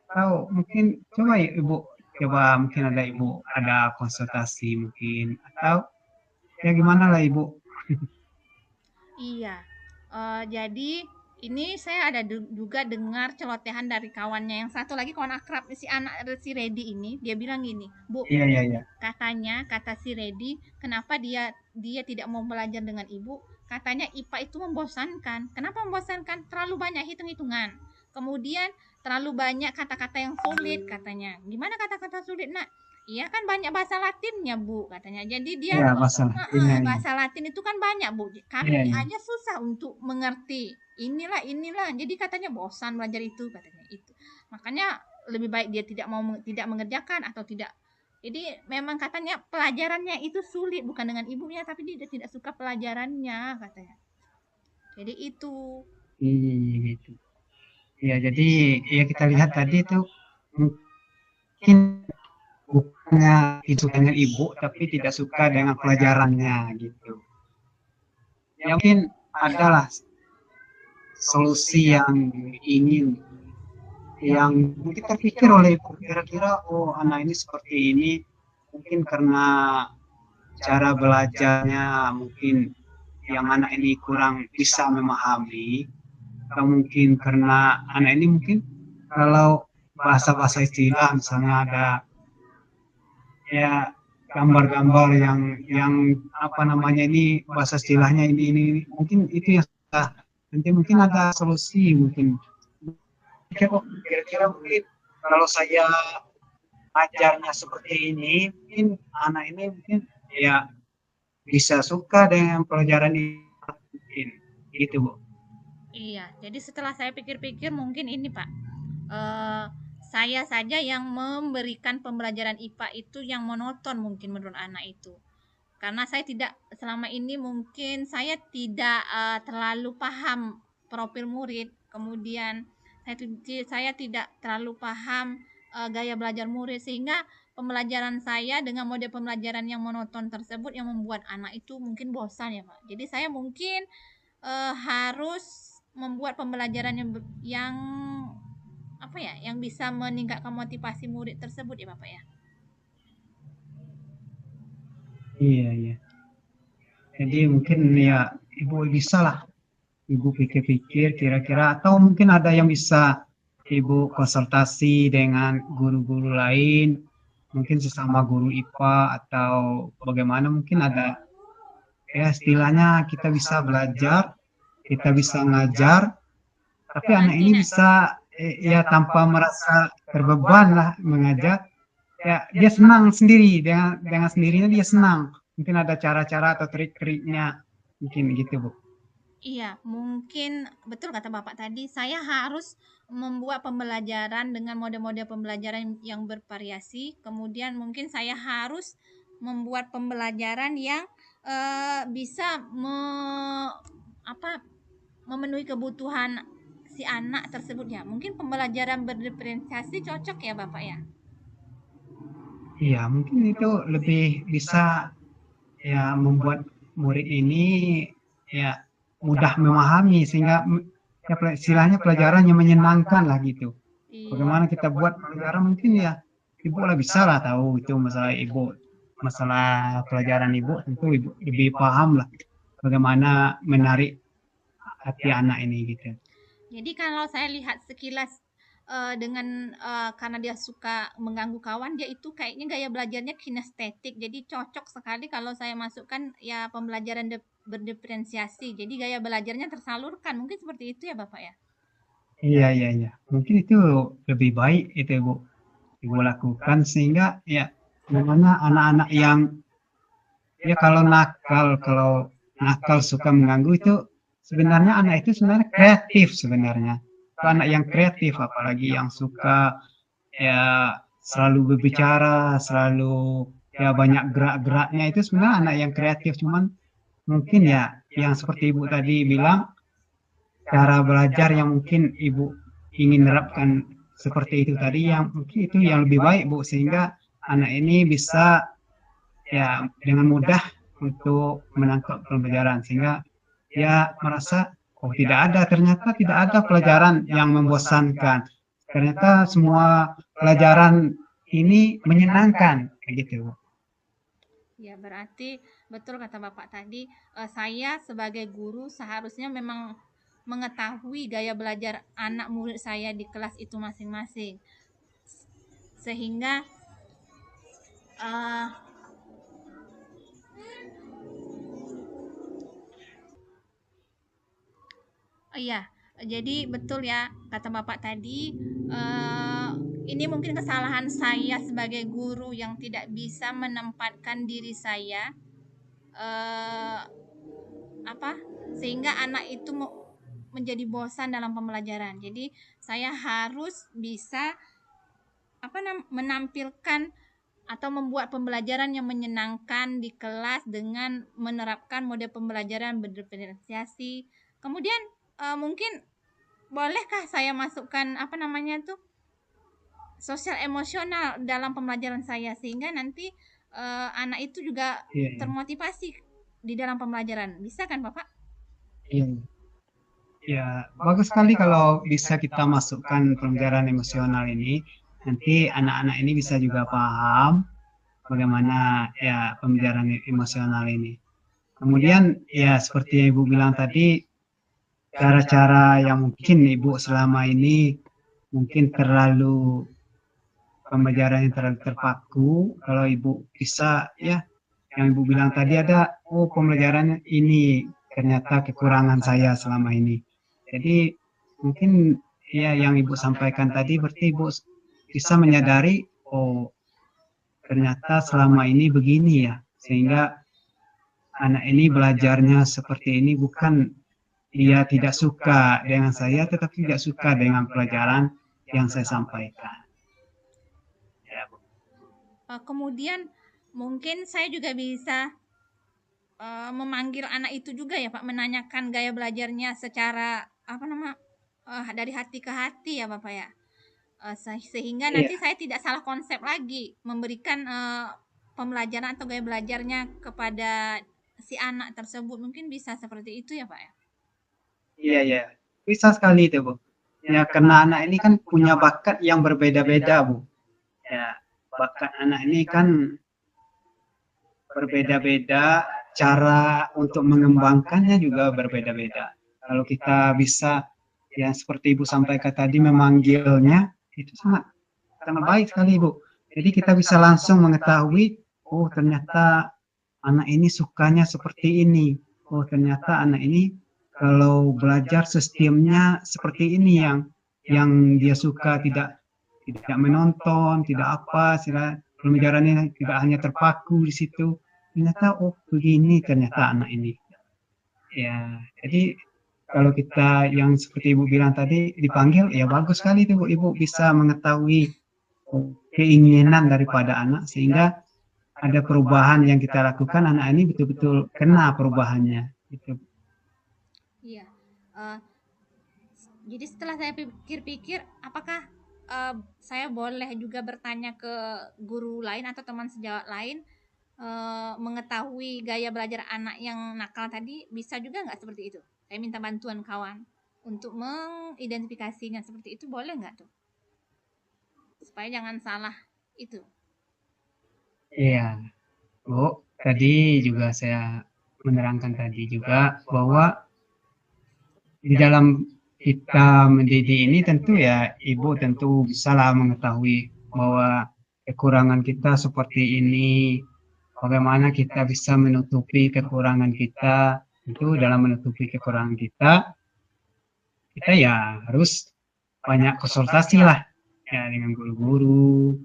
Atau mungkin coba ya ibu, coba mungkin ada ibu ada konsultasi mungkin atau ya gimana lah ibu. Iya. Jadi ini saya ada juga dengar celotehan dari kawannya yang satu lagi, kawan akrab si anak si Redi ini, dia bilang gini, Bu, Iya, iya, iya. kata si Redi, kenapa dia tidak mau belajar dengan ibu? Katanya IPA itu membosankan. Kenapa membosankan? Terlalu banyak hitung-hitungan. Kemudian terlalu banyak kata-kata yang sulit katanya. Gimana kata-kata sulit, Nak? Iya kan banyak bahasa Latinnya, Bu, katanya. Jadi dia Iya, masalah. Iya, iya. bahasa Latin itu kan banyak, Bu. Iya, Kami iya. aja susah untuk mengerti. Inilah. Jadi katanya bosan belajar itu, katanya itu. Makanya lebih baik dia tidak mengerjakan atau tidak. Jadi memang katanya pelajarannya itu sulit, bukan dengan ibunya, tapi dia tidak suka pelajarannya katanya. Jadi itu. Iya, gitu. Ya, jadi ya kita lihat tadi itu mungkin bukannya itu dengan ibu, tapi tidak suka dengan pelajarannya gitu. Ya mungkin adalah solusi yang ingin yang mungkin terpikir oleh ibu kira-kira oh anak ini seperti ini mungkin karena cara belajarnya mungkin yang anak ini kurang bisa memahami. atau mungkin karena anak ini mungkin kalau bahasa-bahasa istilah misalnya ada ya gambar-gambar yang apa namanya ini bahasa istilahnya ini mungkin itu yang salah. Nanti mungkin ada solusi mungkin. Kira-kira mungkin kalau saya ajarnya seperti ini, mungkin anak ini mungkin ya bisa suka dengan pelajaran ini mungkin gitu Bu. Iya, jadi setelah saya pikir-pikir mungkin ini Pak, eh, saya saja yang memberikan pembelajaran IPA itu yang monoton mungkin menurut anak itu. Karena saya tidak selama ini mungkin saya tidak terlalu paham profil murid, kemudian saya tidak terlalu paham gaya belajar murid sehingga pembelajaran saya dengan mode pembelajaran yang monoton tersebut yang membuat anak itu mungkin bosan ya Pak. Jadi saya mungkin harus membuat pembelajaran yang apa ya, yang bisa meningkatkan motivasi murid tersebut ya Bapak ya. Iya iya. Jadi mungkin ya Ibu bisa lah Ibu pikir-pikir kira-kira atau mungkin ada yang bisa Ibu konsultasi dengan guru-guru lain, mungkin sesama guru IPA atau bagaimana mungkin ada ya istilahnya kita bisa belajar, kita bisa ngajar, tapi anak Nanti ini bisa ya tanpa merasa terbeban lah mengajar, ya dia senang sendiri dengan sendirinya dia senang. Mungkin ada cara-cara atau trik-triknya mungkin gitu Bu. iya, mungkin betul kata Bapak tadi, saya harus membuat pembelajaran dengan mode-mode pembelajaran yang bervariasi. Kemudian mungkin saya harus membuat pembelajaran yang bisa apa, memenuhi kebutuhan si anak tersebut ya. Mungkin pembelajaran berdiferensiasi cocok ya Bapak ya. Iya, mungkin itu lebih bisa ya membuat murid ini ya mudah memahami sehingga ya istilahnya pelajaran yang menyenangkan lah gitu. Iya. Bagaimana kita buat pelajaran mungkin ya ibu lah bisa lah tahu itu masalah ibu, masalah pelajaran ibu tentu ibu lebih paham lah bagaimana menarik hati anak ini gitu. Jadi kalau saya lihat sekilas dengan karena dia suka mengganggu kawan, dia itu kayaknya gaya belajarnya kinestetik. Jadi cocok sekali kalau saya masukkan ya pembelajaran berdiferensiasi. Jadi gaya belajarnya tersalurkan. Mungkin seperti itu ya Bapak ya. Iya iya iya. Mungkin itu lebih baik itu ibu ibu lakukan sehingga ya bagaimana anak-anak yang ya kalau nakal suka mengganggu itu sebenarnya anak itu sebenarnya kreatif sebenarnya. Itu anak yang kreatif apalagi yang suka ya selalu berbicara, selalu ya banyak gerak-geraknya itu sebenarnya anak yang kreatif cuman mungkin ya yang seperti Ibu tadi bilang cara belajar yang mungkin Ibu ingin menerapkan seperti itu tadi yang mungkin itu yang lebih baik Bu sehingga anak ini bisa ya dengan mudah untuk menangkap pelajaran sehingga dia merasa oh ternyata tidak ada pelajaran yang membosankan ternyata semua pelajaran ini menyenangkan kayak gitu. Ya, berarti betul kata Bapak tadi, saya sebagai guru seharusnya memang mengetahui gaya belajar anak murid saya di kelas itu masing-masing. Sehingga uh, iya, jadi betul ya kata Bapak tadi, eh, ini mungkin kesalahan saya sebagai guru yang tidak bisa menempatkan diri saya eh, apa sehingga anak itu menjadi bosan dalam pembelajaran. Jadi saya harus bisa menampilkan atau membuat pembelajaran yang menyenangkan di kelas dengan menerapkan mode pembelajaran berdiferensiasi. Kemudian mungkin bolehkah saya masukkan sosial emosional dalam pembelajaran saya sehingga nanti anak itu juga Iya, iya. termotivasi di dalam pembelajaran. Bisa kan, Bapak? Iya. Ya, bagus sekali kalau bisa kita masukkan pelajaran emosional ini. Nanti anak-anak ini bisa juga paham bagaimana ya pembelajaran emosional ini. Kemudian ya seperti yang Ibu bilang tadi, cara-cara yang mungkin Ibu selama ini mungkin terlalu pembelajaran yang terlalu terpaku. Kalau Ibu bisa ya, yang Ibu bilang tadi ada, oh pembelajaran ini ternyata kekurangan saya selama ini. Jadi mungkin ya yang Ibu sampaikan tadi berarti Ibu bisa menyadari, oh ternyata selama ini begini ya, sehingga anak ini belajarnya seperti ini bukan dia tidak suka dengan saya, tetapi tidak suka dengan pelajaran yang saya sampaikan. Ya, Bu. Kemudian mungkin saya juga bisa memanggil anak itu juga ya Pak, menanyakan gaya belajarnya secara apa nama dari hati ke hati ya Bapak ya. Sehingga nanti Iya, saya tidak salah konsep lagi memberikan pembelajaran atau gaya belajarnya kepada si anak tersebut. Mungkin bisa seperti itu ya Pak ya. iya, iya. Bisa sekali itu, Bu. Ya, karena anak ini kan punya bakat yang berbeda-beda, Bu. Ya, bakat anak ini kan berbeda-beda, cara untuk mengembangkannya juga berbeda-beda. Kalau kita bisa, yang seperti Ibu sampaikan tadi, memanggilnya, itu sangat sangat baik sekali, Bu. Jadi kita bisa langsung mengetahui, oh ternyata anak ini sukanya seperti ini. Oh ternyata anak ini kalau belajar sistemnya seperti ini yang dia suka, tidak menonton, tidak apa, pembelajarannya tidak hanya terpaku di situ. Ternyata oh begini ternyata anak ini. Ya, jadi kalau kita yang seperti Ibu bilang tadi dipanggil, ya bagus sekali itu Bu. Ibu bisa mengetahui keinginan daripada anak sehingga ada perubahan yang kita lakukan, anak ini betul-betul kena perubahannya. Gitu. Iya. Eh, jadi setelah saya pikir-pikir, apakah saya boleh juga bertanya ke guru lain atau teman sejawat lain mengetahui gaya belajar anak yang nakal tadi, bisa juga nggak seperti itu? Saya minta bantuan kawan untuk mengidentifikasinya, seperti itu boleh nggak tuh? Supaya jangan salah itu. Iya, Bu. Tadi juga saya menerangkan tadi juga bahwa di dalam kita mendidik ini tentu ya ibu tentu bisalah mengetahui bahwa kekurangan kita seperti ini, bagaimana kita bisa menutupi kekurangan kita. Itu dalam menutupi kekurangan kita ya harus banyak konsultasi lah ya dengan guru-guru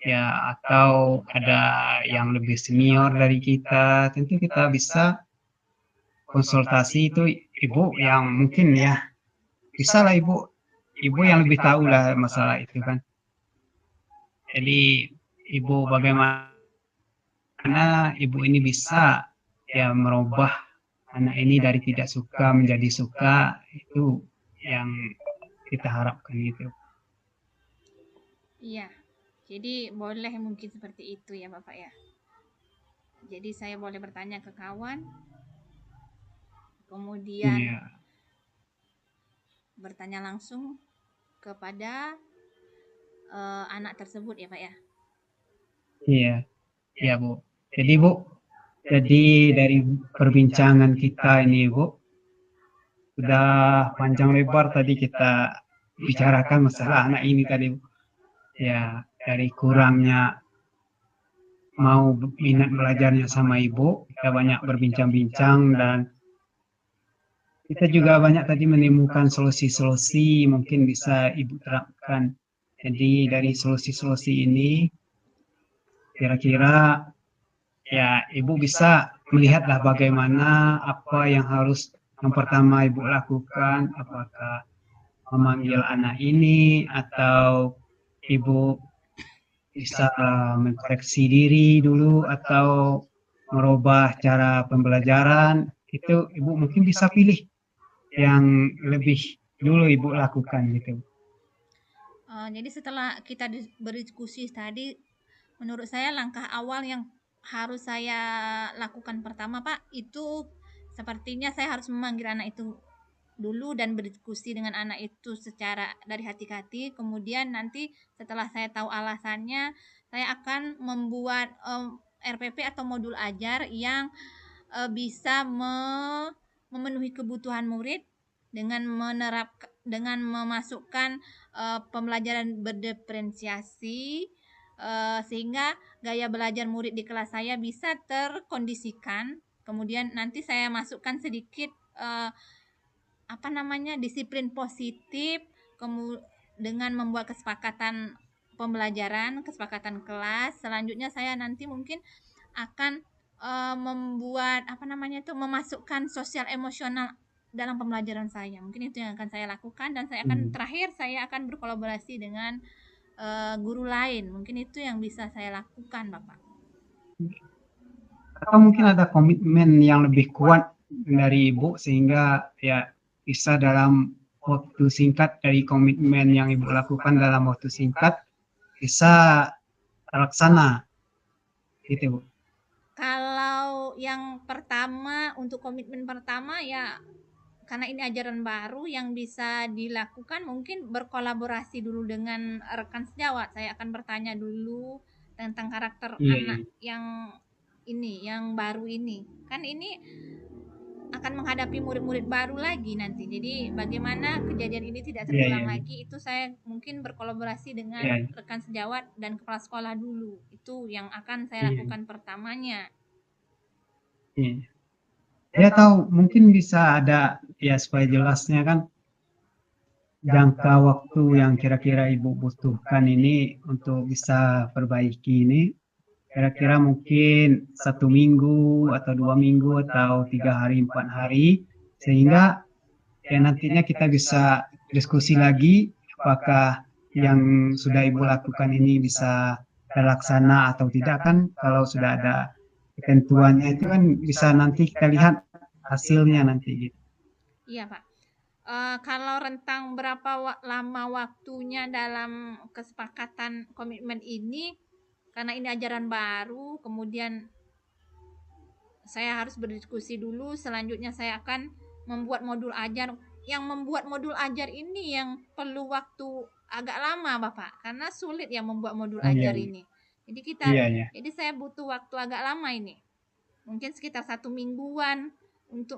ya atau ada yang lebih senior dari kita. Tentu kita bisa konsultasi itu ibu yang mungkin ya bisa lah ibu yang lebih tahu lah masalah itu kan. Jadi ibu bagaimana ibu ini bisa ya merubah anak ini dari tidak suka menjadi suka, itu yang kita harapkan gitu. Iya. Jadi boleh mungkin seperti itu ya Bapak ya. Jadi saya boleh bertanya ke kawan, kemudian Iya, bertanya langsung kepada anak tersebut ya Pak ya. iya, iya Bu. Jadi Bu, jadi dari perbincangan kita ini Bu, sudah panjang lebar tadi kita bicarakan masalah anak ini tadi Bu. Ya, dari kurangnya mau minat belajarnya sama ibu, kita banyak berbincang-bincang dan kita juga banyak tadi menemukan solusi-solusi mungkin bisa ibu terapkan. Jadi dari solusi-solusi ini kira-kira ya ibu bisa melihatlah bagaimana apa yang harus yang pertama ibu lakukan, apakah memanggil anak ini atau ibu bisa mengkoreksi diri dulu atau merubah cara pembelajaran, itu ibu mungkin bisa pilih yang lebih dulu ibu lakukan gitu. Jadi setelah kita berdiskusi tadi, menurut saya langkah awal yang harus saya lakukan pertama Pak, itu sepertinya saya harus memanggil anak itu dulu dan berdiskusi dengan anak itu secara dari hati ke hati. Kemudian nanti setelah saya tahu alasannya, saya akan membuat RPP atau modul ajar yang bisa memenuhi kebutuhan murid dengan memasukkan pembelajaran berdiferensiasi, sehingga gaya belajar murid di kelas saya bisa terkondisikan. Kemudian nanti saya masukkan sedikit disiplin positif, dengan membuat kesepakatan pembelajaran, kesepakatan kelas. Selanjutnya saya nanti mungkin akan membuat memasukkan sosial emosional dalam pembelajaran saya. Mungkin itu yang akan saya lakukan, dan Hmm. saya akan berkolaborasi dengan guru lain. Mungkin itu yang bisa saya lakukan, Bapak. Atau mungkin ada komitmen yang lebih kuat dari Ibu sehingga ya bisa dalam waktu singkat dari komitmen yang Ibu lakukan dalam waktu singkat bisa terlaksana gitu Bu. Kalau yang pertama, untuk komitmen pertama ya, karena ini ajaran baru yang bisa dilakukan, mungkin berkolaborasi dulu dengan rekan sejawat. Saya akan bertanya dulu tentang karakter Iya, iya, anak yang baru ini. Kan ini akan menghadapi murid-murid baru lagi nanti. Jadi bagaimana kejadian ini tidak iya, terulang iya, iya, lagi, itu saya mungkin berkolaborasi dengan iya, rekan sejawat dan kepala sekolah dulu. Itu yang akan saya iya, lakukan pertamanya. iya. Ya tahu mungkin bisa ada ya supaya jelasnya kan jangka waktu yang kira-kira Ibu butuhkan ini untuk bisa perbaiki ini kira-kira mungkin 1 minggu atau 2 minggu atau 3 hari 4 hari sehingga ya nantinya kita bisa diskusi lagi apakah yang sudah Ibu lakukan ini bisa terlaksana atau tidak kan kalau sudah ada ketentuannya itu kan bisa nanti kita lihat hasilnya nanti gitu. Iya, Pak. Kalau rentang berapa lama waktunya dalam kesepakatan komitmen ini, karena ini ajaran baru, kemudian saya harus berdiskusi dulu. Selanjutnya saya akan membuat modul ajar. Yang membuat modul ajar ini yang perlu waktu agak lama, Bapak, karena sulit yang membuat modul Oh iya ajar iya ini. Jadi iya iya jadi saya butuh waktu agak lama ini. Mungkin sekitar 1 mingguan untuk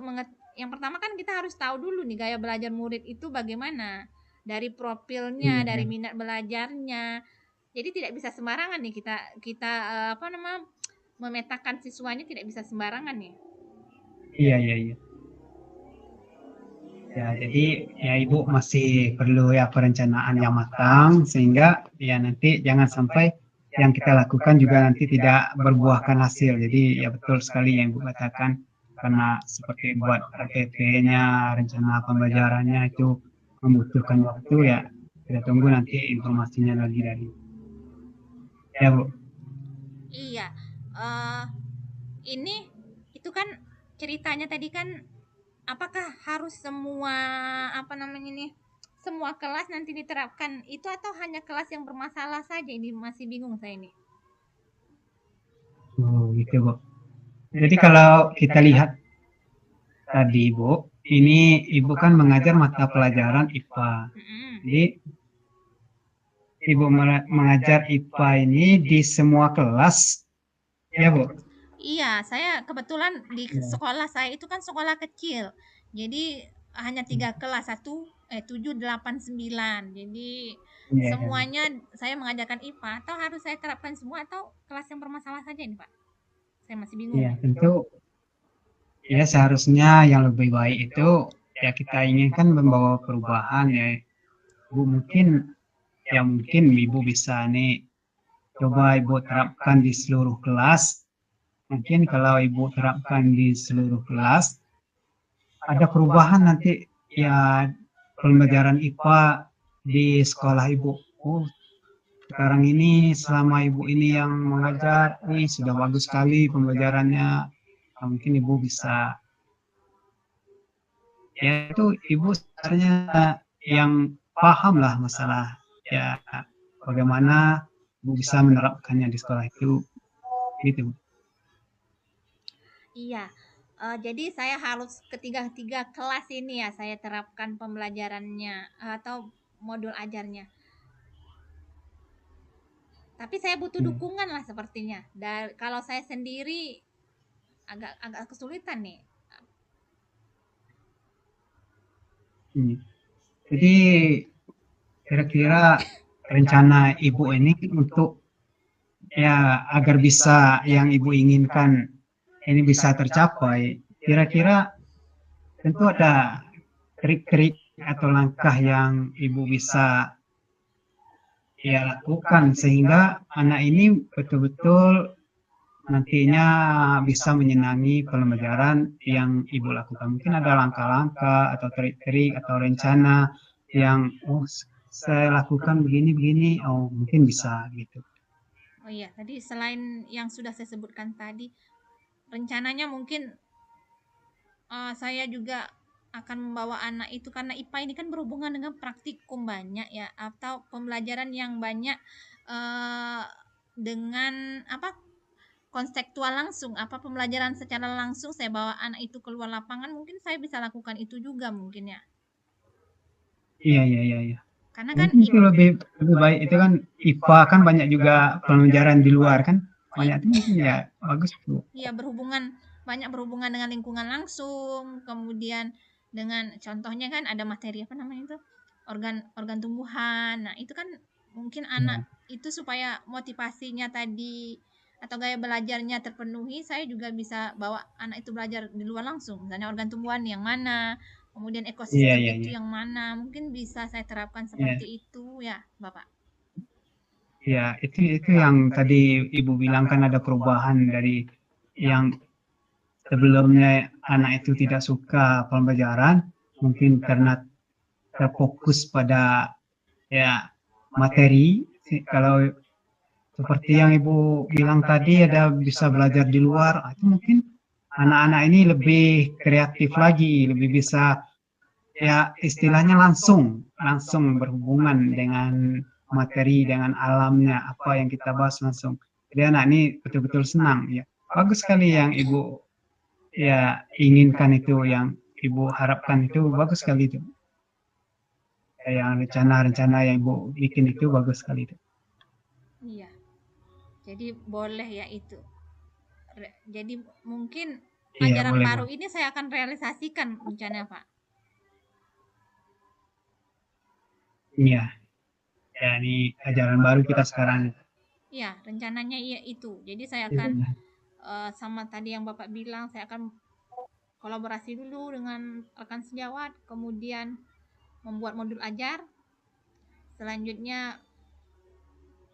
yang pertama kan kita harus tahu dulu nih gaya belajar murid itu bagaimana, dari profilnya, iya dari iya minat belajarnya. Jadi tidak bisa sembarangan nih kita kita memetakan siswanya, tidak bisa sembarangan nih. iya iya iya. Ya, jadi ya Ibu masih perlu ya perencanaan yang matang sehingga ya nanti jangan sampai yang kita lakukan juga nanti tidak berbuahkan hasil. Jadi ya betul sekali yang Ibu katakan karena seperti buat RPP-nya, rencana pembelajarannya itu membutuhkan waktu ya. Kita tunggu nanti informasinya lagi dari ya Bu. Iya, eh ini itu kan ceritanya tadi kan, apakah harus semua nih, semua kelas nanti diterapkan itu, atau hanya kelas yang bermasalah saja? Ini masih bingung saya ini. Oh, gitu Bu. Jadi kalau kita lihat tadi Bu, ini Ibu kan mengajar mata pelajaran IPA. Mm-mm. Jadi Ibu mengajar IPA ini di semua kelas, ya Bu? Iya, saya kebetulan di Ya. sekolah saya itu kan sekolah kecil. Jadi hanya 3 kelas, 7, 8, 9. Jadi Iya, iya. semuanya saya mengajarkan IPA, atau harus saya terapkan semua, atau kelas yang bermasalah saja ini, Pak? Saya masih bingung Iya, nih. tentu ya seharusnya yang lebih baik itu ya kita inginkan membawa perubahan ya. Bu mungkin ya mungkin Ibu bisa nih coba Ibu terapkan di seluruh kelas. Mungkin kalau Ibu terapkan di seluruh kelas, ada perubahan nanti ya pembelajaran IPA di sekolah Ibu. Oh, sekarang ini selama Ibu ini yang mengajar, ini sudah bagus sekali pembelajarannya. Nah, mungkin Ibu bisa, ya itu Ibu sebenarnya yang paham lah masalah ya bagaimana Ibu bisa menerapkannya di sekolah itu, gitu. Iya, jadi saya harus ketiga-tiga kelas ini ya saya terapkan pembelajarannya, atau modul ajarnya. Tapi saya butuh Ya, dukungan lah sepertinya. Kalau saya sendiri agak agak kesulitan nih. Hmm. Jadi kira-kira rencana ibu ini untuk ya agar bisa yang ibu inginkan ini bisa tercapai, kira-kira tentu ada trik-trik atau langkah yang ibu bisa ya lakukan sehingga anak ini betul-betul nantinya bisa menyenangi pembelajaran yang ibu lakukan. Mungkin ada langkah-langkah atau trik-trik atau rencana yang oh saya lakukan begini-begini, oh mungkin bisa gitu. Oh iya, tadi selain yang sudah saya sebutkan tadi, rencananya mungkin saya juga akan membawa anak itu karena IPA ini kan berhubungan dengan praktikum banyak ya atau pembelajaran yang banyak eh, dengan apa konseptual langsung apa pembelajaran secara langsung saya bawa anak itu keluar lapangan mungkin saya bisa lakukan itu juga mungkin ya Iya, iya, iya, iya. karena kan Mungkin itu lebih lebih baik itu kan IPA kan banyak juga pelajaran di luar kan. Banyak itu mungkin ya bagus tuh. ya banyak berhubungan dengan lingkungan langsung kemudian dengan contohnya kan ada materi apa namanya itu organ tumbuhan nah itu kan mungkin anak Ya, itu supaya motivasinya tadi atau gaya belajarnya terpenuhi saya juga bisa bawa anak itu belajar di luar langsung misalnya organ tumbuhan yang mana kemudian iya, ekosistem iya, itu iya. yang mana mungkin bisa saya terapkan Iya, seperti itu ya Bapak. iya, itu yang tadi Ibu bilang kan ada perubahan dari yang sebelumnya anak itu tidak suka pembelajaran, mungkin karena terfokus pada ya materi. Kalau seperti yang Ibu bilang tadi ada bisa belajar di luar, itu mungkin anak-anak ini lebih kreatif lagi, lebih bisa ya istilahnya langsung langsung berhubungan dengan materi, dengan alamnya, apa yang kita bahas langsung. Jadi anak ini betul-betul senang ya. Bagus sekali yang Ibu ya inginkan itu, yang Ibu harapkan itu bagus sekali itu. Yang rencana-rencana yang Ibu bikin itu bagus sekali itu. Iya jadi boleh ya itu jadi mungkin Iya, ajaran boleh, baru boleh. ini saya akan realisasikan rencana Pak. Iya, ya ini ajaran baru kita sekarang. Iya, rencananya iya itu. Jadi saya akan Iya, sama tadi yang Bapak bilang, saya akan kolaborasi dulu dengan rekan sejawat, kemudian membuat modul ajar. Selanjutnya,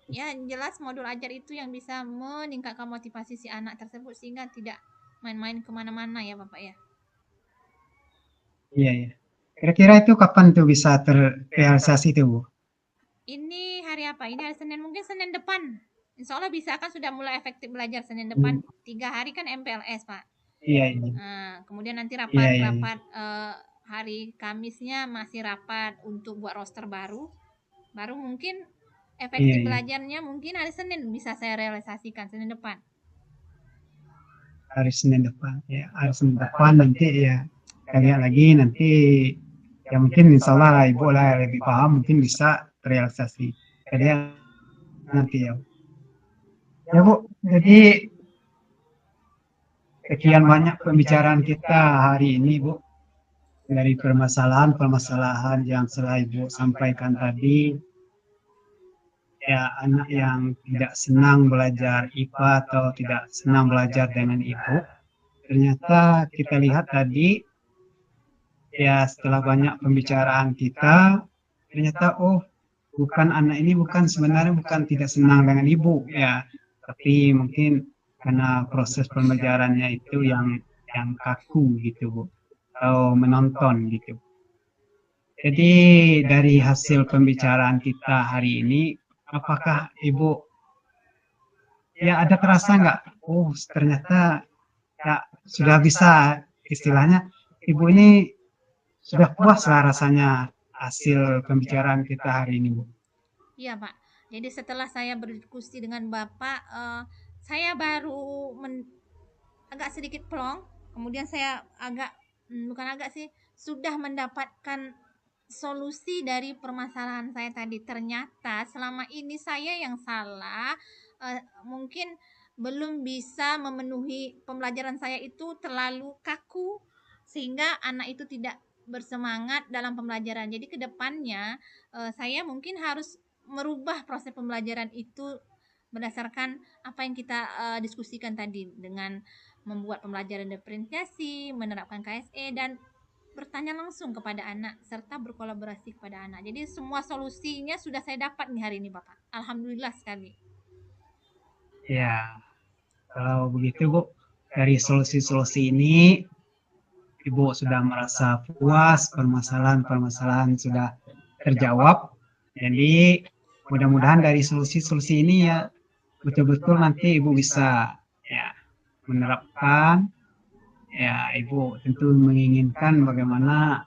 ya jelas modul ajar itu yang bisa meningkatkan motivasi si anak tersebut sehingga tidak main-main kemana-mana ya Bapak ya. iya, iya. Kira-kira itu kapan tuh bisa terrealisasi tuh, Bu? Ini hari apa? Ini hari Senin, mungkin Senin depan. Insya Allah bisa kan sudah mulai efektif belajar Senin Hmm, depan. 3 hari kan MPLS, Pak. iya, iya, Nah, kemudian nanti iya, iya, iya. rapat-rapat hari Kamisnya masih rapat untuk buat roster baru. Baru mungkin Iya, efektif iya. belajarnya mungkin hari Senin bisa saya realisasikan Senin depan. Hari Senin depan. Ya, hari Senin depan nanti ya kita lihat lagi nanti ya mungkin insya Allah lah Ibu lah yang lebih paham mungkin bisa terrealisasi. Kita lihat nanti ya. Ya Bu, jadi sekian banyak pembicaraan kita hari ini Bu. Dari permasalahan-permasalahan yang telah Ibu sampaikan tadi, ya anak yang tidak senang belajar IPA atau tidak senang belajar dengan Ibu, ternyata kita lihat tadi, ya setelah banyak pembicaraan kita, ternyata oh bukan anak ini bukan sebenarnya bukan tidak senang dengan Ibu, ya, tapi mungkin karena proses pembelajarannya itu yang kaku gitu Bu, atau menonton gitu. Jadi dari hasil pembicaraan kita hari ini, apakah Ibu ya ada terasa nggak? Oh, ternyata ya sudah bisa istilahnya Ibu ini sudah puas lah rasanya hasil pembicaraan kita hari ini, Bu. Iya, Pak. Jadi setelah saya berdiskusi dengan Bapak, saya baru agak sedikit plong. Kemudian saya bukan agak sih, sudah mendapatkan solusi dari permasalahan saya tadi. Ternyata selama ini saya yang salah, mungkin belum bisa memenuhi pembelajaran saya itu terlalu kaku sehingga anak itu tidak bersemangat dalam pembelajaran. Jadi ke depannya, saya mungkin harus merubah proses pembelajaran itu berdasarkan apa yang kita, diskusikan tadi, dengan membuat pembelajaran diferensiasi, menerapkan KSE, dan bertanya langsung kepada anak, serta berkolaborasi kepada anak. Jadi semua solusinya sudah saya dapat nih hari ini, Bapak. Alhamdulillah sekali. Ya, kalau begitu Bu, dari solusi-solusi ini Ibu sudah merasa puas, permasalahan-permasalahan sudah terjawab. Jadi mudah-mudahan dari solusi-solusi ini ya betul-betul nanti Ibu bisa ya menerapkan. Ya, Ibu tentu menginginkan bagaimana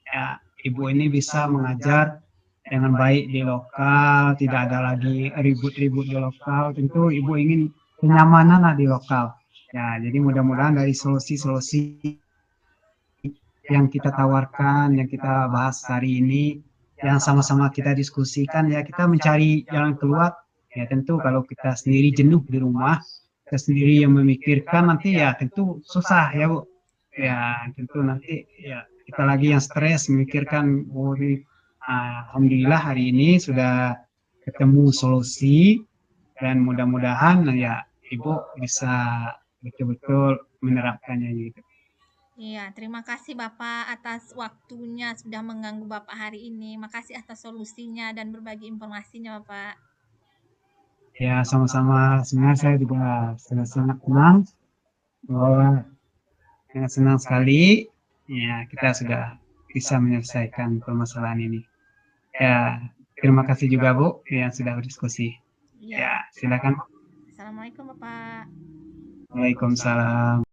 ya Ibu ini bisa mengajar dengan baik di lokal, tidak ada lagi ribut-ribut di lokal. Tentu Ibu ingin kenyamanan lah di lokal. Ya, jadi mudah-mudahan dari solusi-solusi yang kita tawarkan, yang kita bahas hari ini, yang sama-sama kita diskusikan, ya kita mencari jalan keluar. Ya tentu kalau kita sendiri jenuh di rumah, kita sendiri yang memikirkan nanti ya tentu susah ya Bu. Ya tentu nanti ya kita lagi yang stres memikirkan, oh ini, alhamdulillah hari ini sudah ketemu solusi dan mudah-mudahan ya Ibu bisa betul-betul menerapkannya gitu. Iya, terima kasih Bapak atas waktunya sudah mengganggu Bapak hari ini. Makasih atas solusinya dan berbagi informasinya, Bapak. Ya, sama-sama. Sebenarnya saya juga sangat senang bahwa sangat senang sekali ya kita sudah bisa menyelesaikan permasalahan ini. Ya, terima kasih juga Bu yang sudah berdiskusi. Iya. Ya, silakan. Assalamualaikum, Bapak. Waalaikumsalam.